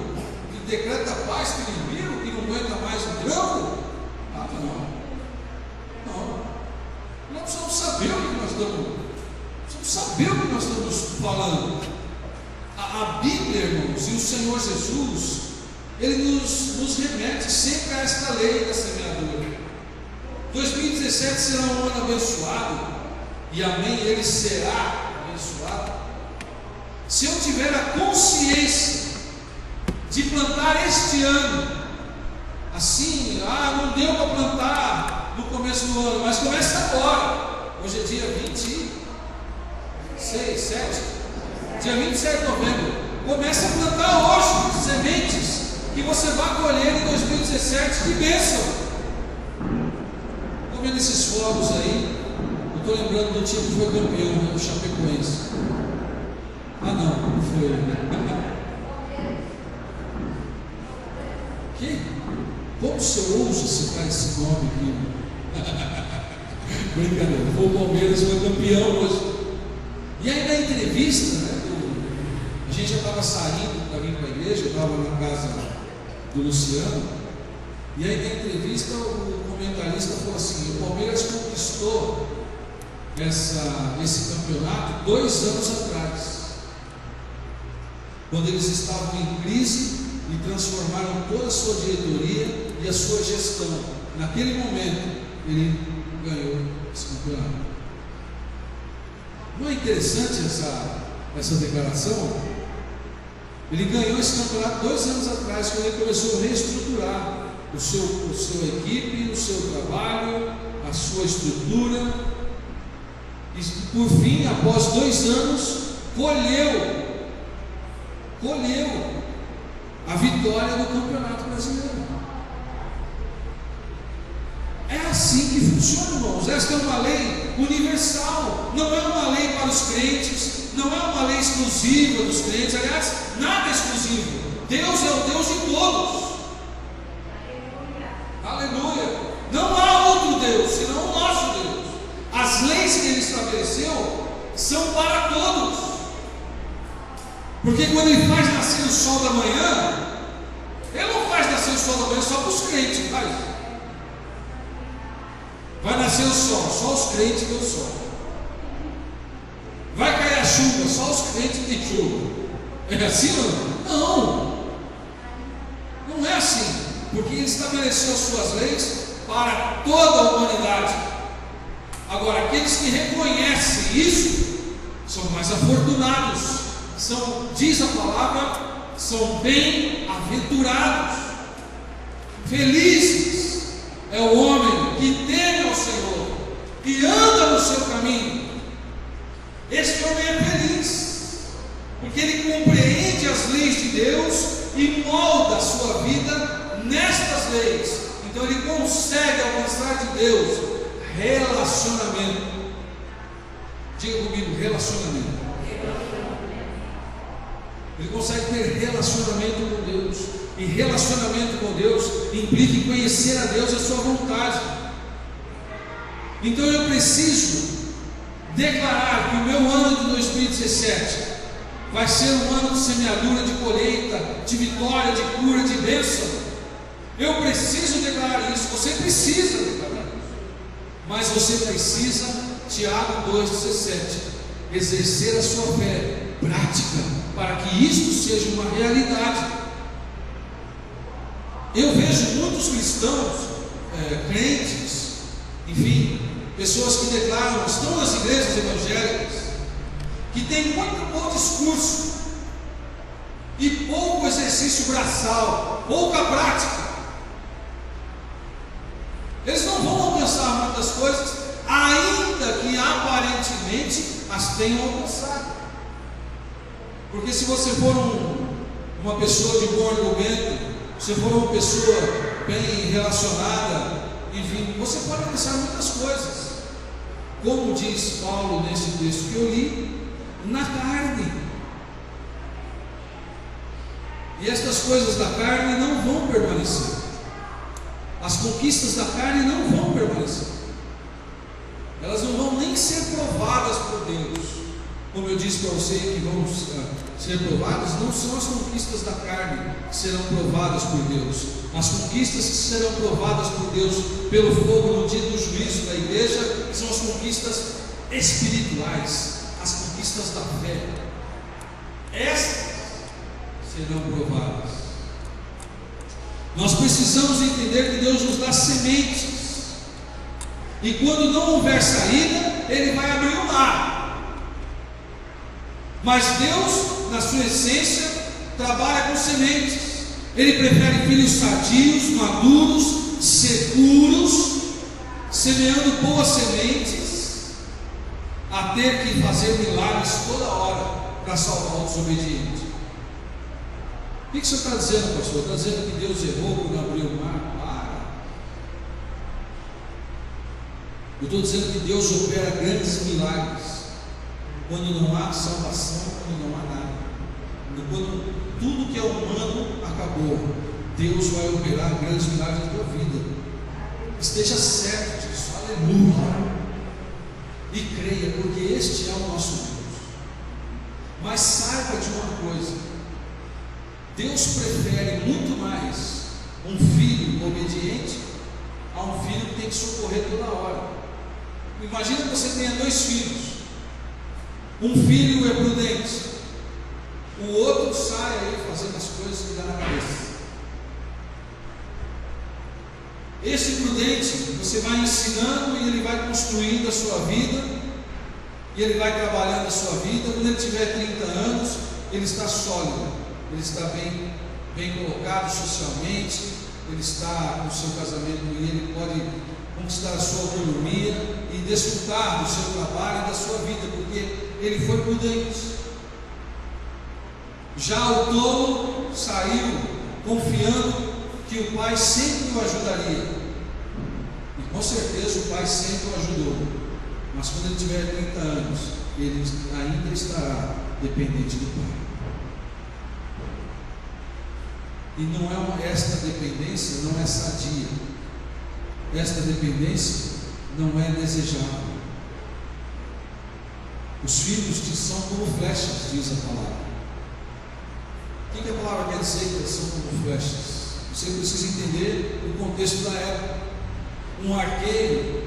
e decreta paz para o inimigo que não aguenta mais o branco. Ah, não. Nós precisamos saber o que nós estamos. Precisamos saber o que nós estamos falando. A Bíblia, irmãos, e o Senhor Jesus, Ele nos remete sempre a esta lei da semeadura. 2017 será um ano abençoado, e amém, ele será abençoado, se eu tiver a consciência de plantar este ano, assim, não deu para plantar no começo do ano, mas começa agora. Hoje é dia 27 de novembro. Começa a plantar hoje sementes que você vai colher em 2017 de bênção. Estou vendo esses fogos aí. Eu estou lembrando do time que foi campeão, do Chapecoense. Não foi. Como o senhor ousa citar esse nome aqui? Brincadeira. Foi o Palmeiras, foi campeão hoje. E aí na entrevista, a gente já estava saindo para vir para a igreja, eu estava na casa do Luciano, e aí na entrevista o comentarista falou assim: o Palmeiras conquistou esse campeonato 2 anos atrás, quando eles estavam em crise e transformaram toda a sua diretoria e a sua gestão. Naquele momento ele ganhou esse campeonato. Não é interessante essa declaração? Ele ganhou esse campeonato 2 anos atrás, quando ele começou a reestruturar a sua equipe, o seu trabalho, a sua estrutura, e por fim, após 2 anos, colheu a vitória do Campeonato Brasileiro. É assim que funciona, irmãos. Esta é uma lei universal, não é uma lei para os crentes, não é uma lei exclusiva dos crentes. Aliás, nada é exclusivo. Deus é o Deus de todos. Aleluia. Não há outro Deus senão o nosso Deus. As leis que Ele estabeleceu são para todos. Porque quando Ele faz nascer o sol da manhã, Ele não faz nascer o sol da manhã só para os crentes, vai nascer o sol, só os crentes têm o sol. Vai cair a chuva, só os crentes têm chuva. É assim ou não? Não é assim, porque Ele estabeleceu as suas leis para toda a humanidade. Agora, aqueles que reconhecem isso são mais afortunados, diz a palavra, são bem-aventurados. Felizes é o homem que teme ao Senhor e anda no seu caminho. Este homem é feliz, porque ele compreende as leis de Deus e molda a sua vida nestas leis. Então ele consegue alcançar de Deus relacionamento. Diga comigo, relacionamento. Ele consegue ter relacionamento com Deus. E relacionamento com Deus implica em conhecer a Deus e a sua vontade. Então eu preciso declarar que o meu ano de 2017 vai ser um ano de semeadura, de colheita, de vitória, de cura, de bênção. Eu preciso declarar isso. Você precisa declarar isso. Mas você precisa, Tiago 2,17, exercer a sua fé prática, para que isto seja uma realidade. Eu vejo muitos cristãos, crentes, enfim, pessoas que declaram, estão nas igrejas evangélicas, que têm muito bom discurso e pouco exercício braçal, pouca prática. Eles não vão alcançar muitas coisas, ainda que aparentemente as tenham alcançado. Porque se você for uma pessoa de bom argumento, se for uma pessoa bem relacionada, enfim, você pode alcançar muitas coisas. Como diz Paulo nesse texto que eu li, na carne. E estas coisas da carne não vão permanecer. As conquistas da carne não vão permanecer. Elas não vão nem ser provadas por Deus. Como eu disse para você que vão ser provadas, não são as conquistas da carne que serão provadas por Deus. As conquistas que serão provadas por Deus pelo fogo no dia do juízo da igreja são as conquistas espirituais, as conquistas da fé. Estas serão provadas. Nós precisamos entender que Deus nos dá sementes, e quando não houver saída, Ele vai abrir o mar. Mas Deus, na sua essência, trabalha com sementes. Ele prefere filhos sadios, maduros, seguros, semeando boas sementes, a ter que fazer milagres toda hora para salvar o desobediente. O que o senhor está dizendo, pastor? Está dizendo que Deus errou quando abriu o mar? Para. Eu estou dizendo que Deus opera grandes milagres quando não há salvação, quando não há nada. Quando tudo que é humano acabou, Deus vai operar grandes milagres na tua vida. Esteja certo disso, aleluia. E creia, porque este é o nosso Deus. Mas saiba de uma coisa: Deus prefere muito mais um filho obediente a um filho que tem que socorrer toda hora. Imagina que você tenha 2 filhos. Um filho é prudente, o outro sai aí fazendo as coisas que dá na cabeça. Esse prudente, você vai ensinando e ele vai construindo a sua vida, e ele vai trabalhando a sua vida. Quando ele tiver 30 anos, ele está sólido, ele está bem colocado socialmente, ele está no seu casamento e ele pode conquistar a sua autonomia e desfrutar do seu trabalho e da sua vida, porque ele foi prudente. Já o tolo saiu confiando que o pai sempre o ajudaria, e com certeza o pai sempre o ajudou, mas quando ele tiver 30 anos, ele ainda estará dependente do pai. E não é esta dependência não é sadia, esta dependência não é desejável. Os filhos te são como flechas, diz a palavra. O que a palavra quer dizer que eles são como flechas? Você precisa entender o contexto da época. Um arqueiro,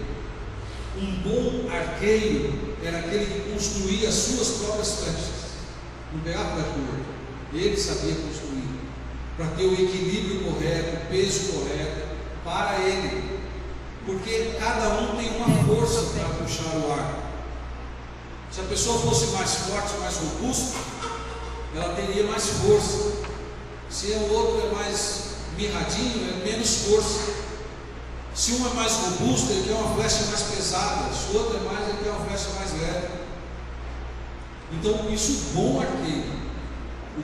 um bom arqueiro, era aquele que construía as suas próprias flechas. Não pegava flecha do outro. Ele sabia construir, para ter o equilíbrio correto, o peso correto para ele, porque cada um tem uma força para puxar o arco. Se a pessoa fosse mais forte, mais robusta, ela teria mais força. Se o outro é mais mirradinho, é menos força. Se um é mais robusto, ele quer uma flecha mais pesada. Se o outro é mais, ele quer uma flecha mais leve. Então, isso, o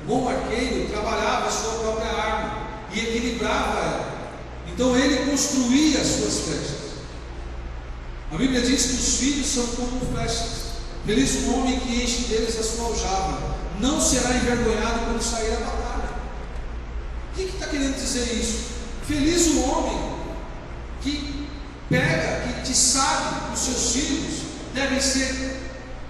bom arqueiro trabalhava a sua própria arma e equilibrava ela. Então ele construía as suas flechas. A Bíblia diz que os filhos são como flechas. Feliz o homem que enche deles a sua aljava, não será envergonhado quando sair a batalha. O que está querendo dizer isso? Feliz o homem que pega, que sabe que os seus filhos devem ser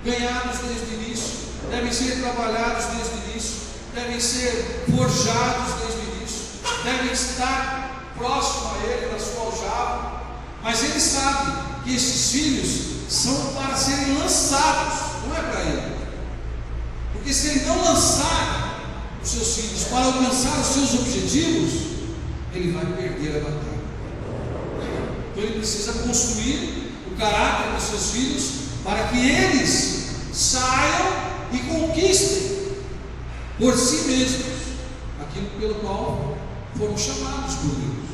ganhados desde o início, devem ser trabalhados desde o início, devem ser forjados desde o início, devem estar próximo a ele, na sua aljava. Mas ele sabe que esses filhos são para serem lançados, não é para ele. Porque se ele não lançar os seus filhos para alcançar os seus objetivos, ele vai perder a batalha. Então ele precisa construir o caráter dos seus filhos para que eles saiam e conquistem por si mesmos aquilo pelo qual foram chamados por Deus.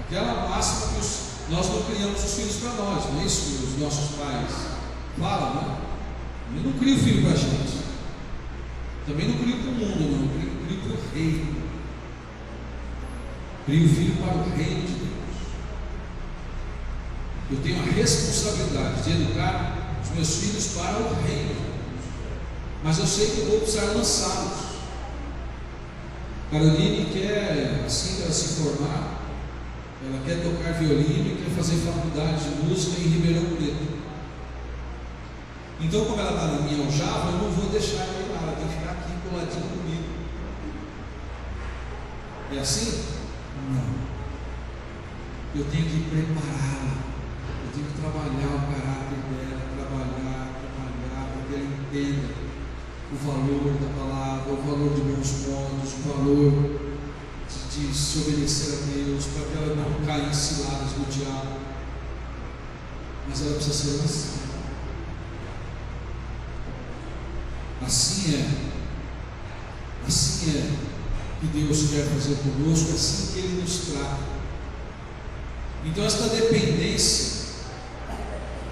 Aquela máxima que nós não criamos os filhos para nós, não é isso que os nossos pais falam, né? Eu não crio filho para a gente, também não crio para o mundo, não, eu crio para o reino, crio filho para o reino de Deus. Eu tenho a responsabilidade de educar os meus filhos para o reino, mas eu sei que eu vou precisar lançá-los. Caroline quer, assim que ela se formar, ela quer tocar violino e quer fazer faculdade de música em Ribeirão Preto. Então, como ela está na minha aljava, eu não vou deixar ela ir lá, ela tem que ficar aqui coladinho comigo. É assim? Não. Eu tenho que prepará-la, eu tenho que trabalhar o caráter dela, trabalhar, para que ela entenda o valor da palavra, o valor de bons modos, o valor de se obedecer a Deus, para que ela não caia em ciladas do diabo. Mas ela precisa ser lançada. Assim é que Deus quer fazer conosco, assim que Ele nos trata. Então esta dependência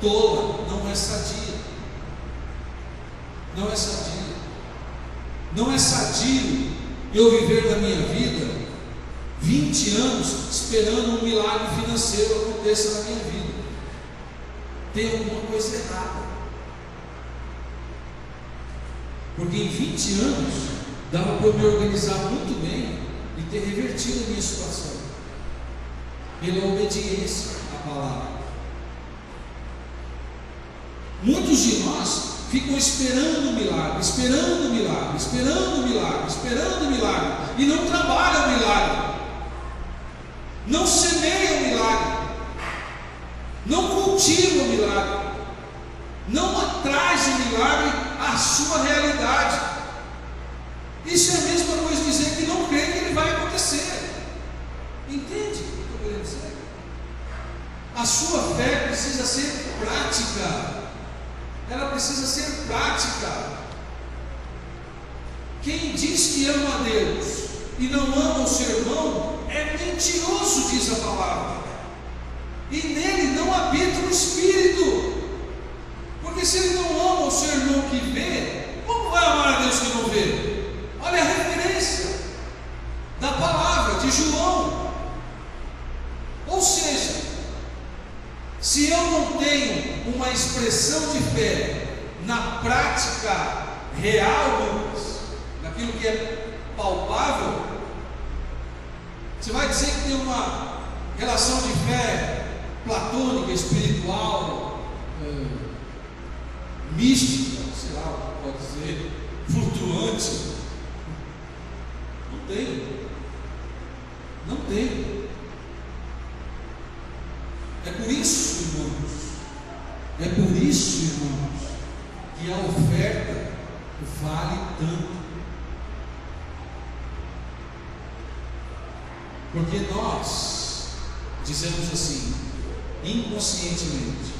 tola não é sadia. Não é sadia. Não é sadio eu viver da minha vida 20 anos esperando um milagre financeiro aconteça na minha vida. Tem alguma coisa errada. Porque em 20 anos dava para eu me organizar muito bem e ter revertido a minha situação pela obediência à palavra. Muitos de nós ficam esperando o milagre, esperando o milagre, esperando o milagre, esperando o milagre, e não trabalham o milagre, não semeiam o milagre, não cultivam o milagre, não atrás o milagre à sua realidade. Isso é a mesma coisa dizer que não crê que ele vai acontecer. Entende o que eu estou querendo dizer? A sua fé precisa ser prática. Ela precisa ser prática. Quem diz que ama a Deus e não ama o seu irmão é mentiroso, diz a palavra, e nele não habita o Espírito. Porque se ele não ama o seu irmão que vê, como vai amar a Deus que não vê? Olha a referência da palavra de João. Ou seja, se eu não tenho uma expressão de fé na prática real, Lucas, naquilo que é palpável, você vai dizer que tem uma relação de fé platônica, espiritual, mística, sei lá, pode dizer, flutuante. Não tem. Não tem. É por isso, irmãos, que a oferta vale tanto. Porque nós dizemos assim, inconscientemente: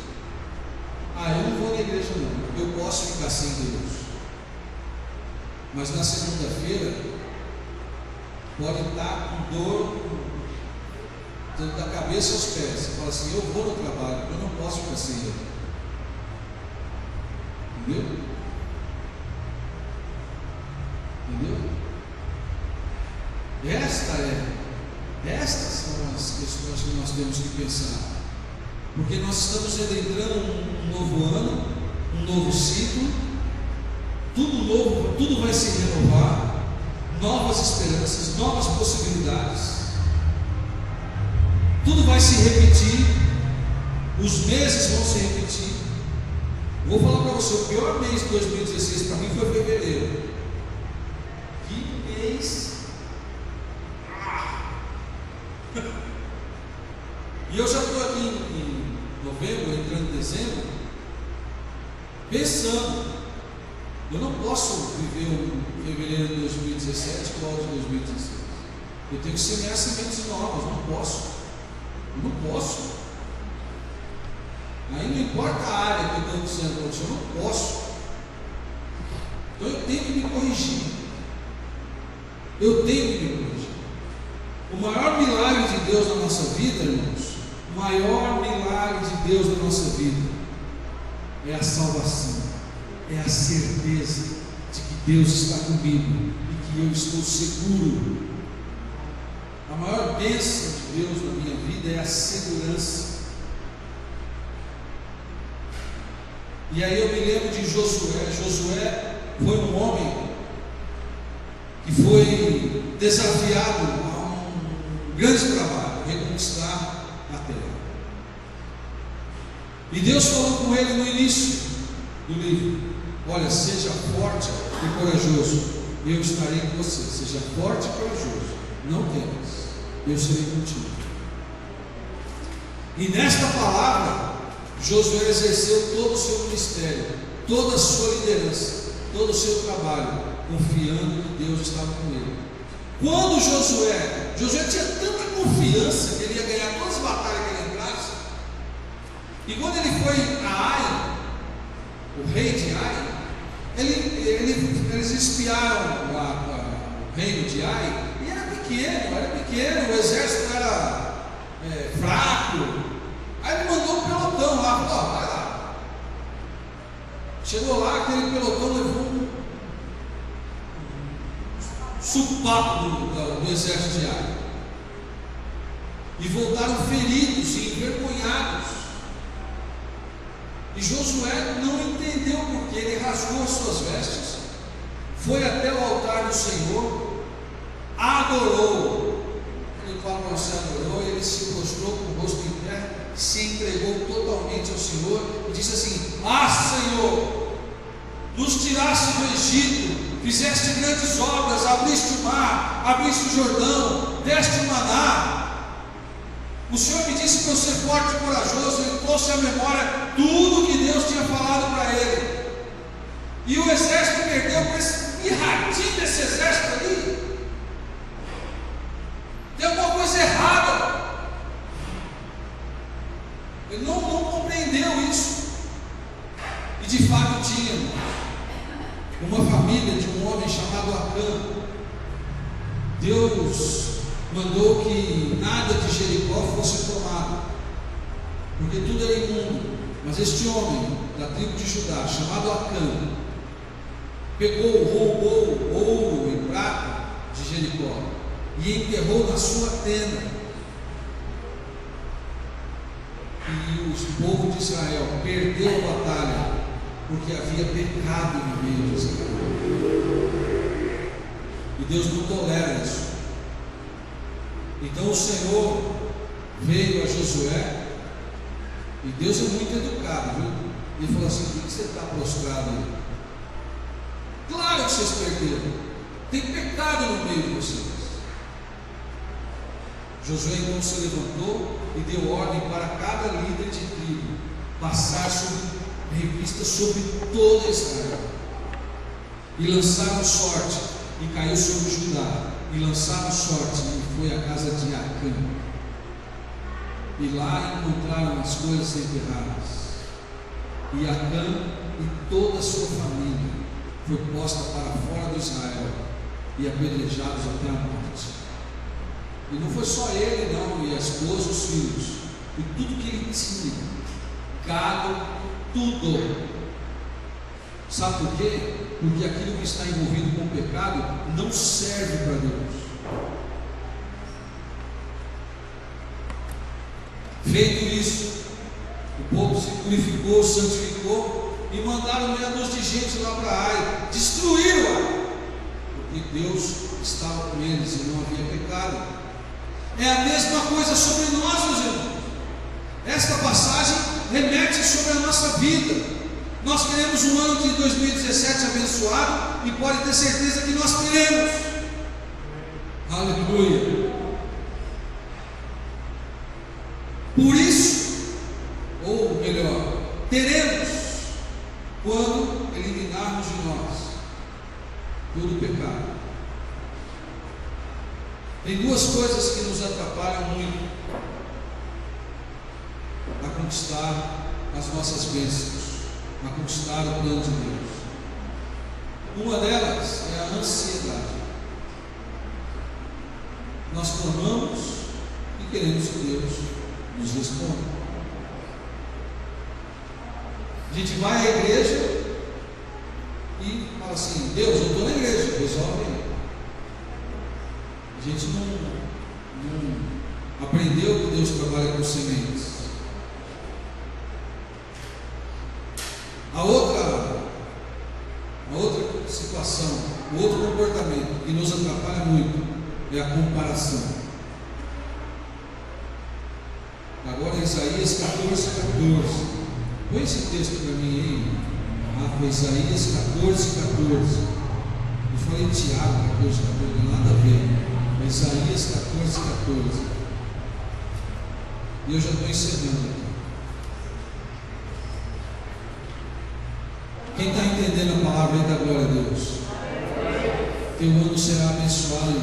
eu não vou na igreja não, eu posso ficar sem Deus. Mas na segunda-feira pode estar com dor da cabeça aos pés. Você fala assim: eu vou no trabalho, eu não posso ficar sem Ele. Entendeu? Entendeu? Estas são as questões que nós temos que pensar. Porque nós estamos entrando um novo ano, um novo ciclo, tudo novo, tudo vai se renovar, novas esperanças, novas possibilidades, tudo vai se repetir, os meses vão se repetir. Vou falar para você, o pior mês de 2016 para mim foi fevereiro. Que mês! E eu já estou aqui em novembro, entrando em dezembro, pensando, eu não posso viver um fevereiro de 2017 igual ao de 2016. Eu tenho que semear sementes novas, eu não posso. Aí não importa a área que eu estou dizendo para você, eu não posso. Então eu tenho que me corrigir. O maior milagre de Deus na nossa vida, irmãos, o maior milagre de Deus na nossa vida é a salvação, é a certeza de que Deus está comigo e que eu estou seguro. A maior bênção de Deus na minha vida é a segurança. E aí eu me lembro de Josué. Josué foi um homem que foi desafiado a um grande trabalho, reconquistar a terra. E Deus falou com ele no início do livro: olha, seja forte e corajoso, eu estarei com você. Seja forte e corajoso, não temas, eu serei contigo. E nesta palavra, Josué exerceu todo o seu ministério, toda a sua liderança, todo o seu trabalho, confiando que Deus estava com ele. Quando Josué tinha tanta confiança que ele ia ganhar todas as batalhas que ele entrasse, e quando ele foi a Ai, o rei de Ai, eles espiaram o reino de Ai, e era pequeno, o exército era fraco. Aí ele mandou um pelotão lá, falou: vai lá. Chegou lá, aquele pelotão levou um supapo do exército de Ai, e voltaram feridos e envergonhados. E Josué não entendeu porque ele rasgou as suas vestes, foi até o altar do Senhor, adorou. Quando eu falo para você adorou, ele se prostrou com o rosto em terra, se entregou totalmente ao Senhor e disse assim: ah, Senhor, nos tiraste do Egito, fizeste grandes obras, abriste o mar, abriste o Jordão, deste o maná. O Senhor me disse para eu ser forte e corajoso. Ele trouxe à memória tudo que Deus tinha falado para ele. E o exército perdeu para esse mirradinho desse exército ali. Tem alguma coisa errada. Ele não compreendeu isso. E de fato tinha uma família de um homem chamado Acã. Deus mandou que nada de Jericó fosse tomado, porque tudo era imundo. Mas este homem da tribo de Judá, chamado Acã, roubou ouro e prata de Jericó e enterrou na sua tenda. E o povo de Israel perdeu a batalha porque havia pecado no meio de Israel. E Deus não tolera isso. Então o Senhor veio a Josué, e Deus é muito educado, viu? Ele falou assim: por que você está prostrado aí? Claro que vocês perderam, tem pecado no meio de vocês. Josué então se levantou e deu ordem para cada líder de tribo passar revista sobre toda Israel, e lançaram sorte, e caiu sobre Judá. E lançaram sorte, e foi à casa de Acã, e lá encontraram as coisas enterradas. E Acã e toda a sua família foi posta para fora de Israel e apedrejados até a morte. E não foi só ele não, e a esposa, os filhos, e tudo que ele tinha, gado, tudo. Sabe por quê? Porque aquilo que está envolvido com o pecado não serve para Deus. Feito isso, o povo se purificou, santificou e mandaram meia dúzia de gente lá para Ai, destruíram Ai, porque Deus estava com eles e não havia pecado. É a mesma coisa sobre nós, meus irmãos. Esta passagem remete sobre a nossa vida. Nós queremos um ano de 2017 abençoado e pode ter certeza que nós teremos. Aleluia. Por isso, ou melhor, teremos quando eliminarmos de nós todo o pecado. Tem duas coisas que nos atrapalham muito a conquistar as nossas bênçãos, a conquistar o plano de Deus. Uma delas é a ansiedade. Nós clamamos e queremos que Deus nos responda. A gente vai à igreja e fala assim: Deus, eu estou na igreja, resolve aí. A gente não aprendeu que Deus trabalha com sementes. A outra situação, o outro comportamento que nos atrapalha muito é a comparação. Agora Isaías 14:14. Põe esse texto para mim aí. Rafa, Isaías 14:14. Eu falei Tiago 14:14, não nada a ver. Isaías 14:14. E eu já estou encerrando aqui. Quem está entendendo a palavra aí, da glória a Deus? Teu ano será abençoado,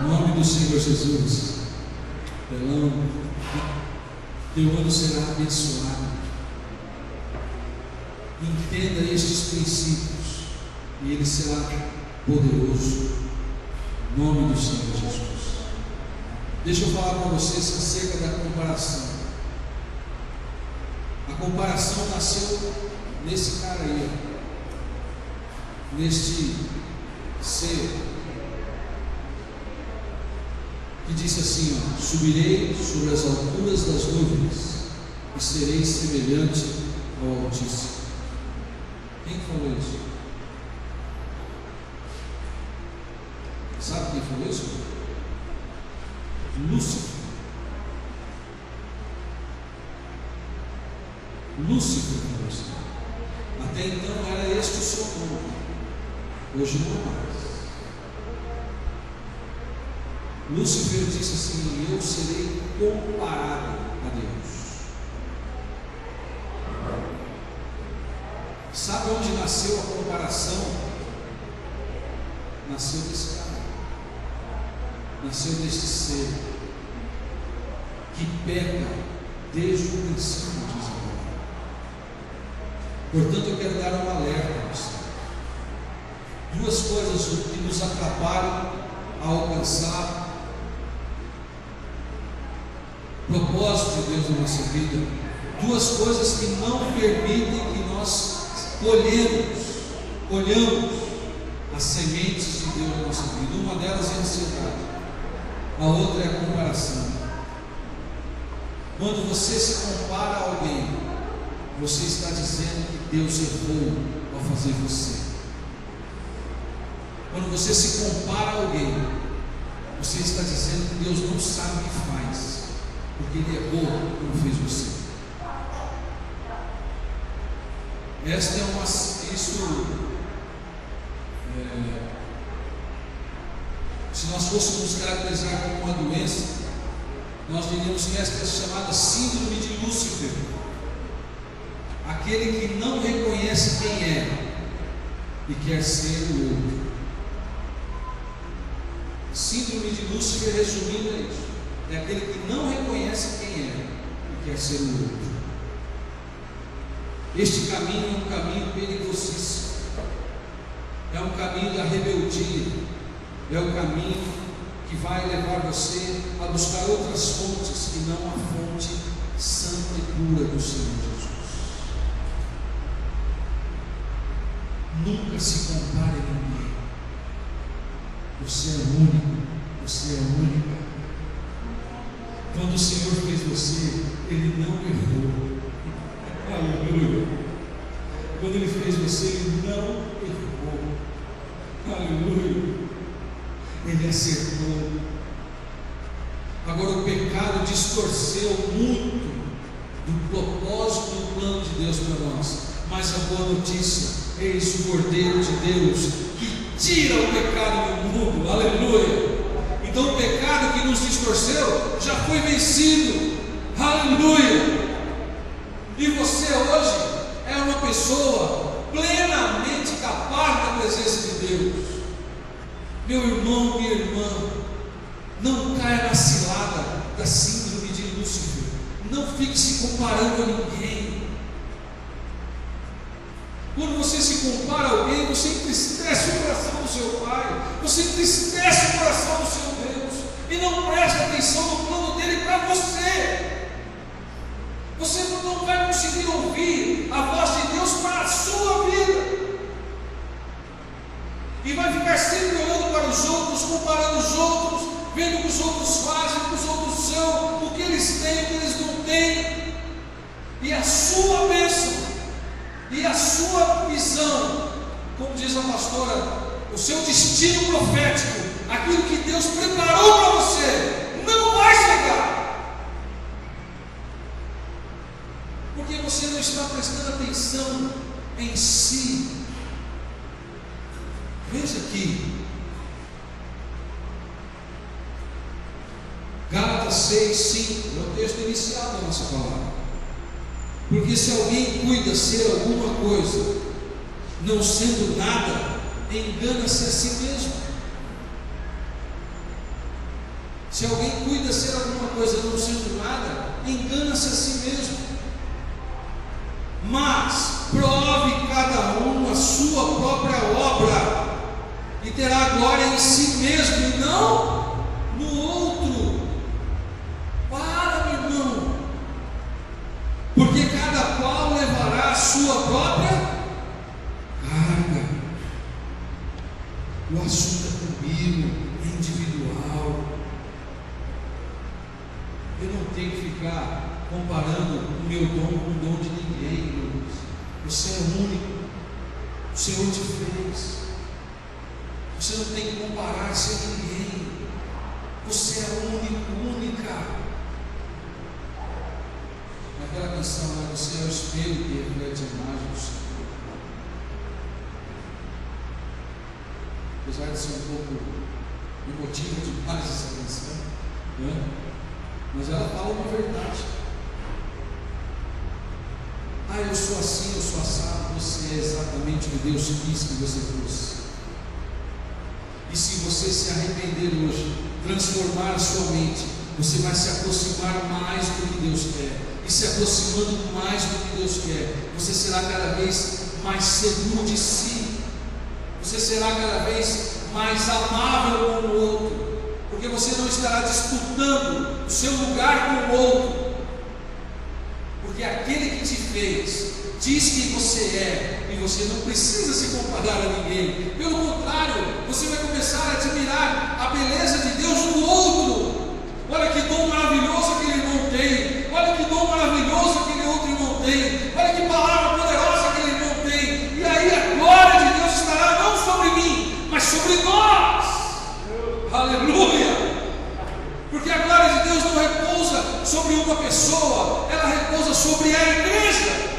em nome do Senhor Jesus. Teu ano será abençoado. Entenda estes princípios e ele será poderoso, em nome do Senhor Jesus. Deixa eu falar para vocês acerca da comparação. A comparação nasceu nesse cara aí, neste ser que disse assim: subirei sobre as alturas das nuvens e serei semelhante ao Altíssimo. Quem falou isso? Sabe quem falou isso? Lúcifer. Lúcifer falou isso. Até então era este o seu nome, hoje não é mais. Lúcifer disse assim: eu serei comparado a Deus. Sabe onde nasceu a comparação? Nasceu desse cara, nasceu deste ser que peca desde o princípio, diz a palavra. Portanto, eu quero dar um alerta a você. Duas coisas que nos atrapalham a alcançar o propósito de Deus na nossa vida. Duas coisas que não permitem que nós colhamos as sementes de Deus na nossa vida. Uma delas é a ansiedade, a outra é a comparação. Quando você se compara a alguém, você está dizendo que Deus errou ao fazer você. Quando você se compara a alguém, você está dizendo que Deus não sabe o que faz, porque Ele errou quando fez você. Se nós fôssemos caracterizar como uma doença, nós diríamos que esta é chamada síndrome de Lúcifer. Aquele que não reconhece quem é e quer ser o outro. Síndrome de Lúcifer, resumindo, é isso: é aquele que não reconhece quem é e quer ser o outro. Este caminho é um caminho perigosíssimo, é um caminho da rebeldia, é o caminho que vai levar você a buscar outras fontes que não a fonte santa e pura do Senhor Jesus. Nunca se compare a ninguém. Você é único, você é única. Quando o Senhor fez você, Ele não errou. Aleluia. Quando Ele fez você, Ele não errou. Aleluia. Ele acertou. Agora o pecado distorceu muito do propósito do plano de Deus para nós. Mas a boa notícia, eis o Cordeiro de Deus que tira o pecado do mundo. Aleluia. Então o pecado que nos distorceu já foi vencido. Aleluia. E você hoje é uma pessoa plenamente capaz da presença de Deus. Meu irmão, minha irmã, não caia na cilada da síndrome de Lúcifer. Não fique se comparando a ninguém. Quando você se compara a alguém, você entristece o coração do seu Pai, você entristece o coração do seu Deus, e não presta atenção no plano dele para você. Você não vai conseguir ouvir a voz de Deus para a sua vida, e vai ficar sempre olhando para os outros, comparando os outros, vendo o que os outros fazem, o que os outros são, o que eles têm, o que eles não têm, e a sua bênção, e a sua visão, como diz a pastora, o seu destino profético, aquilo que Deus preparou para você, não vai chegar, porque você não está prestando atenção em si. Veja aqui, Gálatas 6, 5, é o texto inicial da nossa palavra. Porque se alguém cuida ser alguma coisa, não sendo nada, engana-se a si mesmo. Se alguém cuida ser alguma coisa, não sendo nada, engana-se a si mesmo. Mas prove cada um a sua própria obra, e terá glória em si mesmo e não no outro. Para, meu irmão, porque cada qual levará a sua própria carga. O assunto é comigo, é individual. Eu não tenho que ficar comparando o meu dom com o dom de ninguém, irmãos. Você é único, o Senhor te fez. Você não tem que comparar-se a ninguém. Você é único, única. Naquela canção, né? Você é o espelho que reflete a imagem do Senhor. Apesar de ser um pouco emotiva demais essa canção, né? Mas ela fala uma verdade. Ah, eu sou assim, eu sou assado. Você é exatamente o que Deus quis que você fosse. E se você se arrepender hoje, transformar a sua mente, você vai se aproximar mais do que Deus quer. E se aproximando mais do que Deus quer, você será cada vez mais seguro de si. Você será cada vez mais amável com o outro, porque você não estará disputando o seu lugar com o outro, porque aquele que te fez diz quem você é, e você não precisa se comparar a ninguém. Pelo contrário, você vai começar a admirar a beleza de Deus no outro. Olha que dom maravilhoso aquele irmão tem, olha que dom maravilhoso aquele outro irmão tem, olha que palavra poderosa aquele irmão tem, e aí a glória de Deus estará não sobre mim, mas sobre nós. Aleluia! Porque a glória de Deus não repousa sobre uma pessoa, ela repousa sobre a igreja.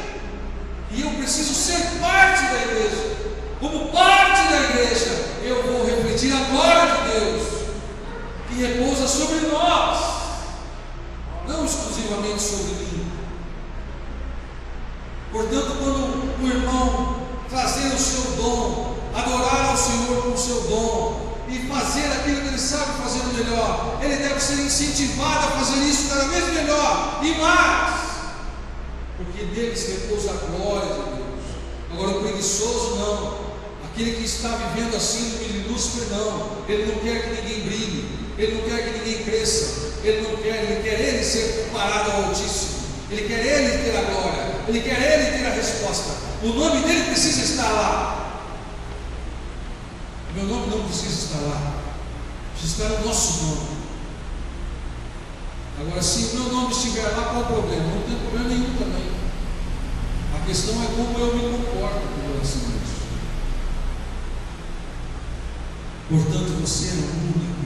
E eu preciso ser parte da igreja. Como parte da igreja, eu vou refletir a glória de Deus, que repousa sobre nós, não exclusivamente sobre mim. Portanto, quando o irmão trazer o seu dom, adorar ao Senhor com o seu dom, e fazer aquilo que ele sabe fazer melhor, ele deve ser incentivado a fazer isso cada vez melhor e mais, porque neles repousa a glória de Deus. Agora o preguiçoso não, aquele que está vivendo assim de Lúcifer não, ele não quer que ninguém brilhe, ele não quer que ninguém cresça, ele quer ele ser comparado ao Altíssimo, ele quer ele ter a glória, ele quer ele ter a resposta, o nome dele precisa estar lá. Meu nome não precisa estar lá, precisa estar o nosso nome. Agora, se o meu nome estiver lá, qual o problema? Não tem problema nenhum também. A questão é como eu me comporto com relação a isso. Portanto, você é único.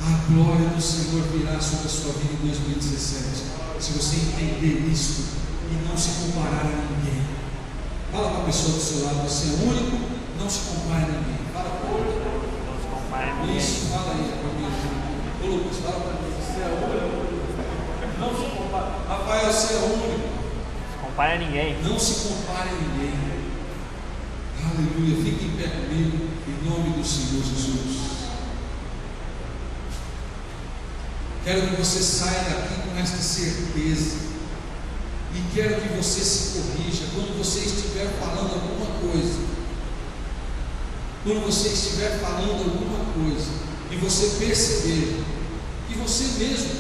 A glória do Senhor virá sobre a sua vida em 2017, se você entender isso e não se comparar a ninguém. Fala para a pessoa do seu lado: você é único, não se compare a ninguém. Fala para ele. Não se compare a ninguém. Isso, fala aí para mim. Ô Lucas, fala para mim: você é único, não se compare. Rafael, você é único. Não se compare a ninguém. Não se compare a ninguém. Aleluia. Fique em pé comigo, em nome do Senhor Jesus. Quero que você saia daqui com esta certeza. E quero que você se corrija quando você estiver falando alguma coisa. Quando você estiver falando alguma coisa e você perceber que você mesmo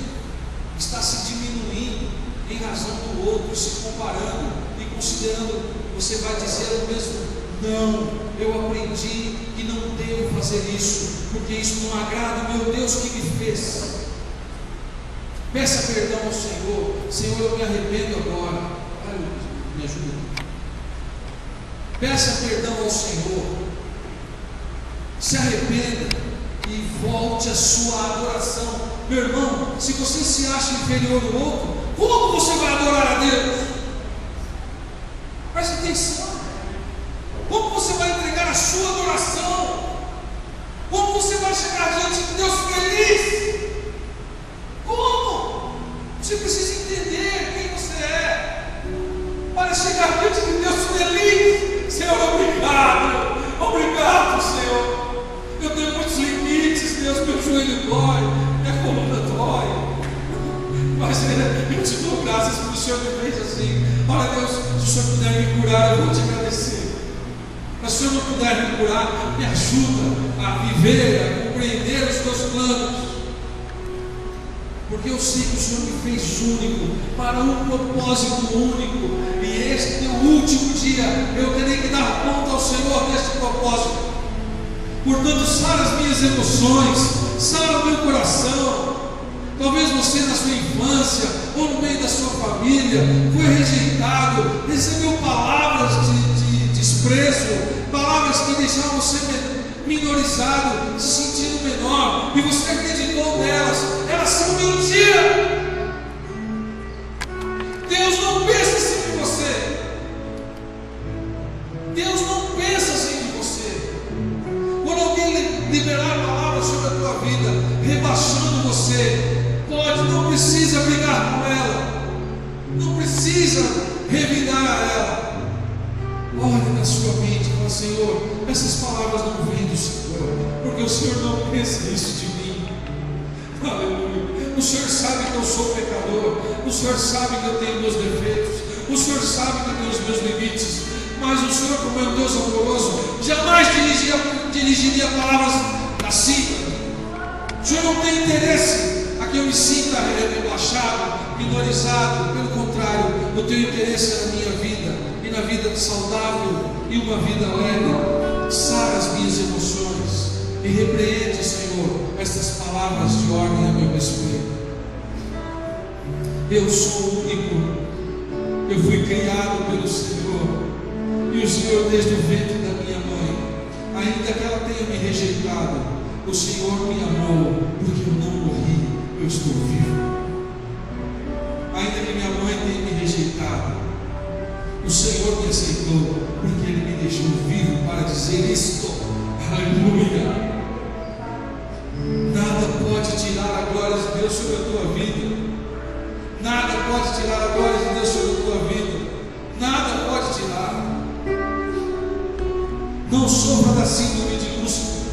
está se diminuindo em razão do outro, se comparando e considerando, você vai dizer o mesmo: não, eu aprendi que não devo fazer isso, porque isso não agrada o meu Deus que me fez. Peça perdão ao Senhor: Senhor, eu me arrependo agora. Ai, me ajuda. Peça perdão ao Senhor, se arrependa e volte a sua adoração. Meu irmão, se você se acha inferior ao outro, como você vai adorar a Deus? Preste atenção. Como você vai entregar a sua adoração? Como você vai chegar diante de Deus feliz? Como? Você precisa entender quem você é para chegar diante de Deus feliz. Senhor, obrigado. Obrigado, Senhor. Eu tenho muitos limites, Deus. Meu joelho dói, minha coluna dói, mas eu te dou graças porque o Senhor me fez assim. Olha, Deus, se o Senhor puder me curar, eu vou te agradecer. Mas se o Senhor não puder me curar, me ajuda a viver, a compreender os teus planos, porque eu sei que o Senhor me fez único, para um propósito único, e este é o último dia, eu terei que dar conta ao Senhor deste propósito. Portanto, sara as minhas emoções, sara o meu coração. Talvez você, na sua infância ou no meio da sua família, foi rejeitado, recebeu palavras de desprezo, palavras que deixavam você minorizado, se sentindo menor, e você acreditou nelas. Elas são mentira. Deus não pensa assim de você. Deus não pensa assim de você. Quando alguém liberar palavras sobre a tua vida, rebaixando você, não precisa brigar com ela, não precisa revidar a ela. Olhe na sua mente e fala: Senhor, essas palavras não vêm do Senhor, porque o Senhor não pensa isso de mim. Aleluia. O Senhor sabe que eu sou pecador, o Senhor sabe que eu tenho meus defeitos, o Senhor sabe que eu tenho os meus limites, mas o Senhor, como é um Deus amoroso, jamais dirigiria palavras assim. O Senhor não tem interesse que eu me sinta rebaixado, minorizado. Pelo contrário, o teu interesse é na minha vida, e na vida saudável e uma vida leve. Sara as minhas emoções e repreende, Senhor, estas palavras de ordem a meu respeito. Eu sou único, eu fui criado pelo Senhor, e o Senhor desde o ventre da minha mãe, ainda que ela tenha me rejeitado, o Senhor me amou, porque eu não morri, eu estou vivo. Ainda que minha mãe tenha me rejeitado, o Senhor me aceitou, porque Ele me deixou vivo para dizer isto. Aleluia. Nada pode tirar a glória de Deus sobre a tua vida. Nada pode tirar a glória de Deus sobre a tua vida. Nada pode tirar. Não sofra da síndrome de Lúcifer.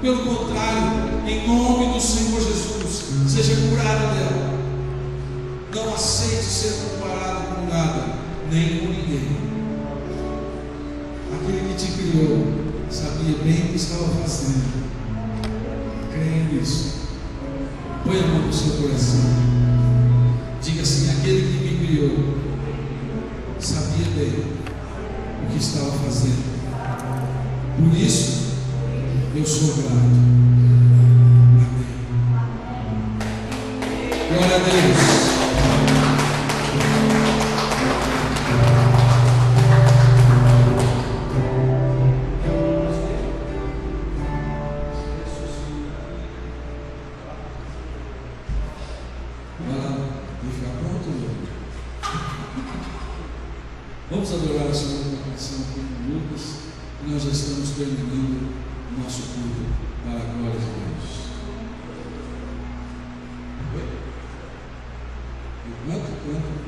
Pelo contrário, em nome do Senhor Jesus, seja curado dela. Não aceite ser comparado com nada, nem com ninguém. Aquele que te criou sabia bem o que estava fazendo. Creia nisso. Põe a mão no seu coração. Diga assim: aquele que me criou sabia bem o que estava fazendo. Por isso, Eu sou grato. Amém. Glória a Deus. Vamos adorar o Senhor com uma canção aqui com Lucas, e nós já estamos terminando o nosso culto para a glória de Deus. Quanto?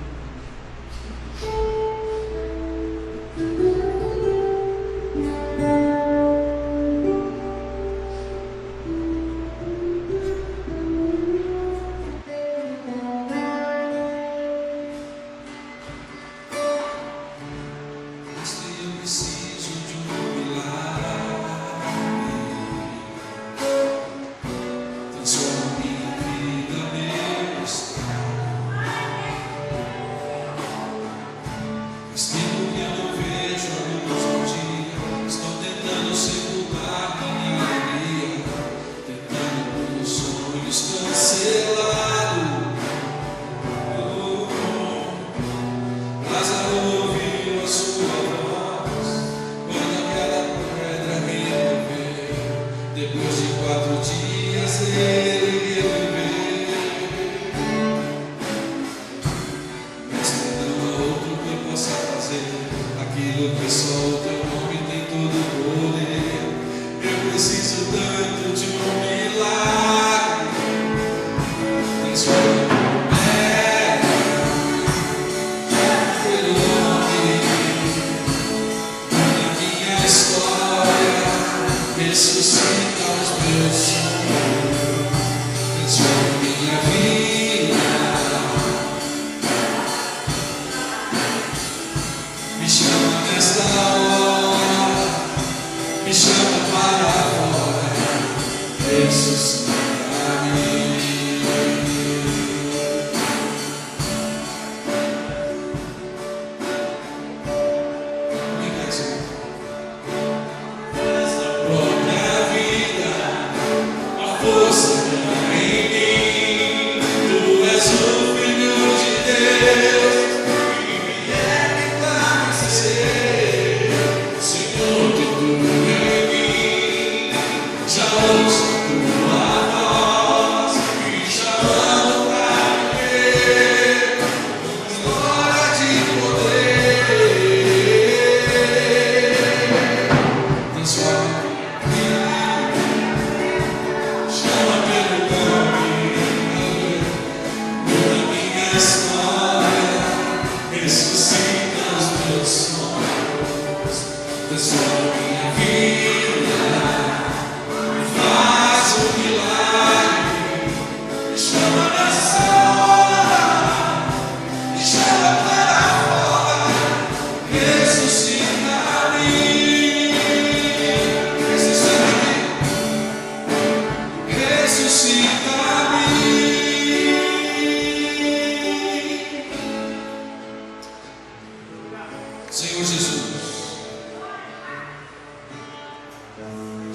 Senhor Jesus,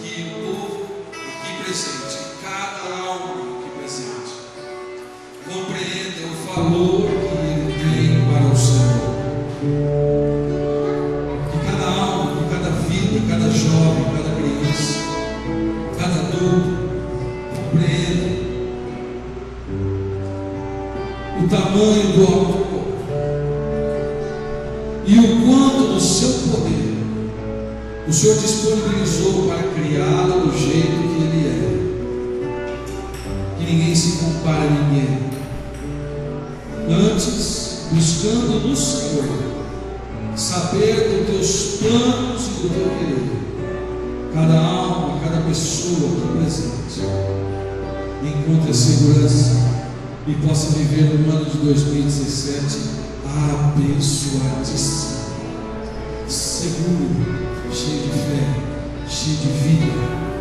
que o povo aqui presente, cada alma aqui presente, compreenda o valor que ele tem para o Senhor. Que cada alma, que cada vida, cada jovem, cada criança, cada adulto, compreenda o tamanho do amor e o quanto do seu poder o Senhor disponibilizou para criá-lo do jeito que ele é, que ninguém se compara a ninguém. Antes, buscando no Senhor saber dos teus planos e do teu querer, cada alma, cada pessoa aqui presente encontre segurança e possa viver no ano de 2017 abençoadíssimo, seguro, cheio de fé, cheio de vida,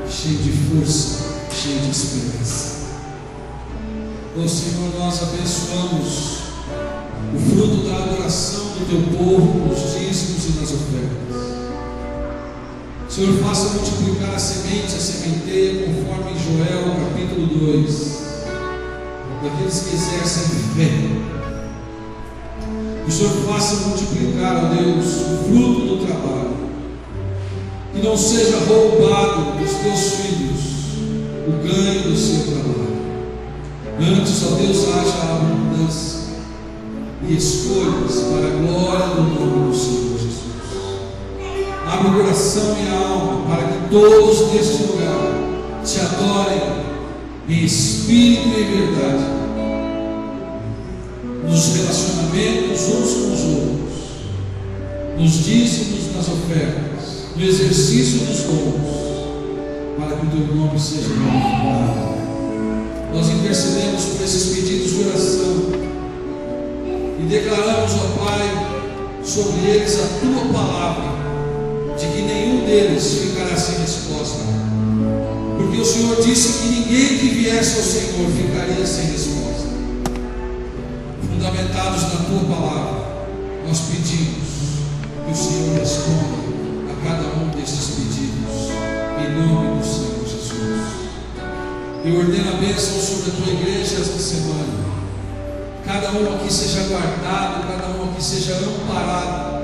cheio de força, cheio de esperança. Ó Senhor, nós abençoamos o fruto da adoração do teu povo nos dízimos e nas ofertas. Senhor, faça multiplicar a sementeira, conforme Joel capítulo 2, daqueles que exercem fé. Que o Senhor faça multiplicar, ó Deus, o fruto do trabalho, que não seja roubado dos teus filhos o ganho do seu trabalho. Antes, ó Deus, haja abundância e escolhas para a glória do nome do Senhor Jesus. Abre o coração e a alma para que todos neste lugar te adorem em espírito e em verdade, nos relacionamentos uns com os outros, nos dízimos, nas ofertas, no exercício dos dons, para que o teu nome seja glorificado. Nós intercedemos por esses pedidos de oração e declaramos, ó Pai, sobre eles a tua palavra, de que nenhum deles ficará sem resposta, porque o Senhor disse que ninguém que viesse ao Senhor ficaria sem resposta. Fundamentados na tua palavra, nós pedimos que o Senhor responda a cada um destes pedidos, em nome do Senhor Jesus. Eu ordeno a bênção sobre a tua igreja esta semana. Cada um aqui seja guardado, cada um aqui seja amparado.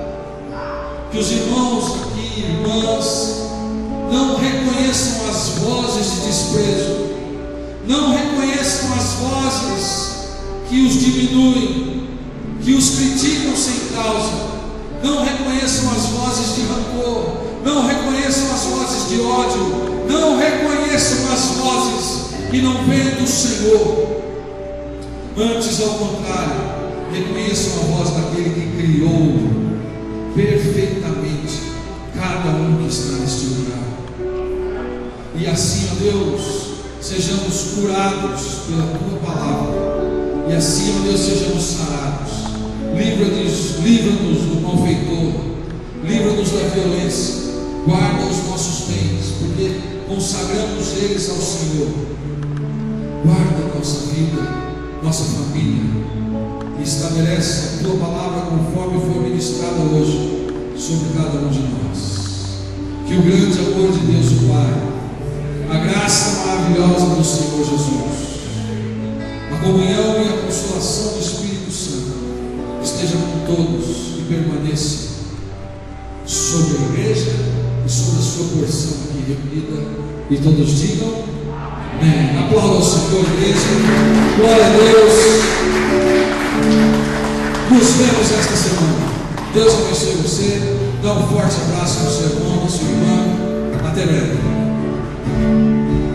Que os irmãos aqui, irmãs, não reconheçam as vozes de desprezo, não reconheçam as vozes que os diminuem, que os criticam sem causa, não reconheçam as vozes de rancor, não reconheçam as vozes de ódio, não reconheçam as vozes que não vêm do Senhor. Antes, ao contrário, reconheçam a voz daquele que criou perfeitamente cada um que está neste lugar. E assim, ó Deus, sejamos curados pela tua palavra. E assim, ó Deus, sejamos sarados. Livra-nos do malfeitor, livra-nos da violência, guarda os nossos bens, porque consagramos eles ao Senhor. Guarda a nossa vida, nossa família, e estabelece a tua palavra conforme foi ministrada hoje sobre cada um de nós. Que o grande amor de Deus o Pai, a graça maravilhosa do Senhor Jesus, a comunhão e a consolação do Espírito Santo esteja com todos e permaneça sobre a igreja e sobre a sua porção aqui reunida. E todos digam amém. Aplauda ao Senhor, igreja. Glória a Deus. Nos vemos esta semana. Deus abençoe você. Dá um forte abraço ao seu irmão, à sua irmã. Até breve.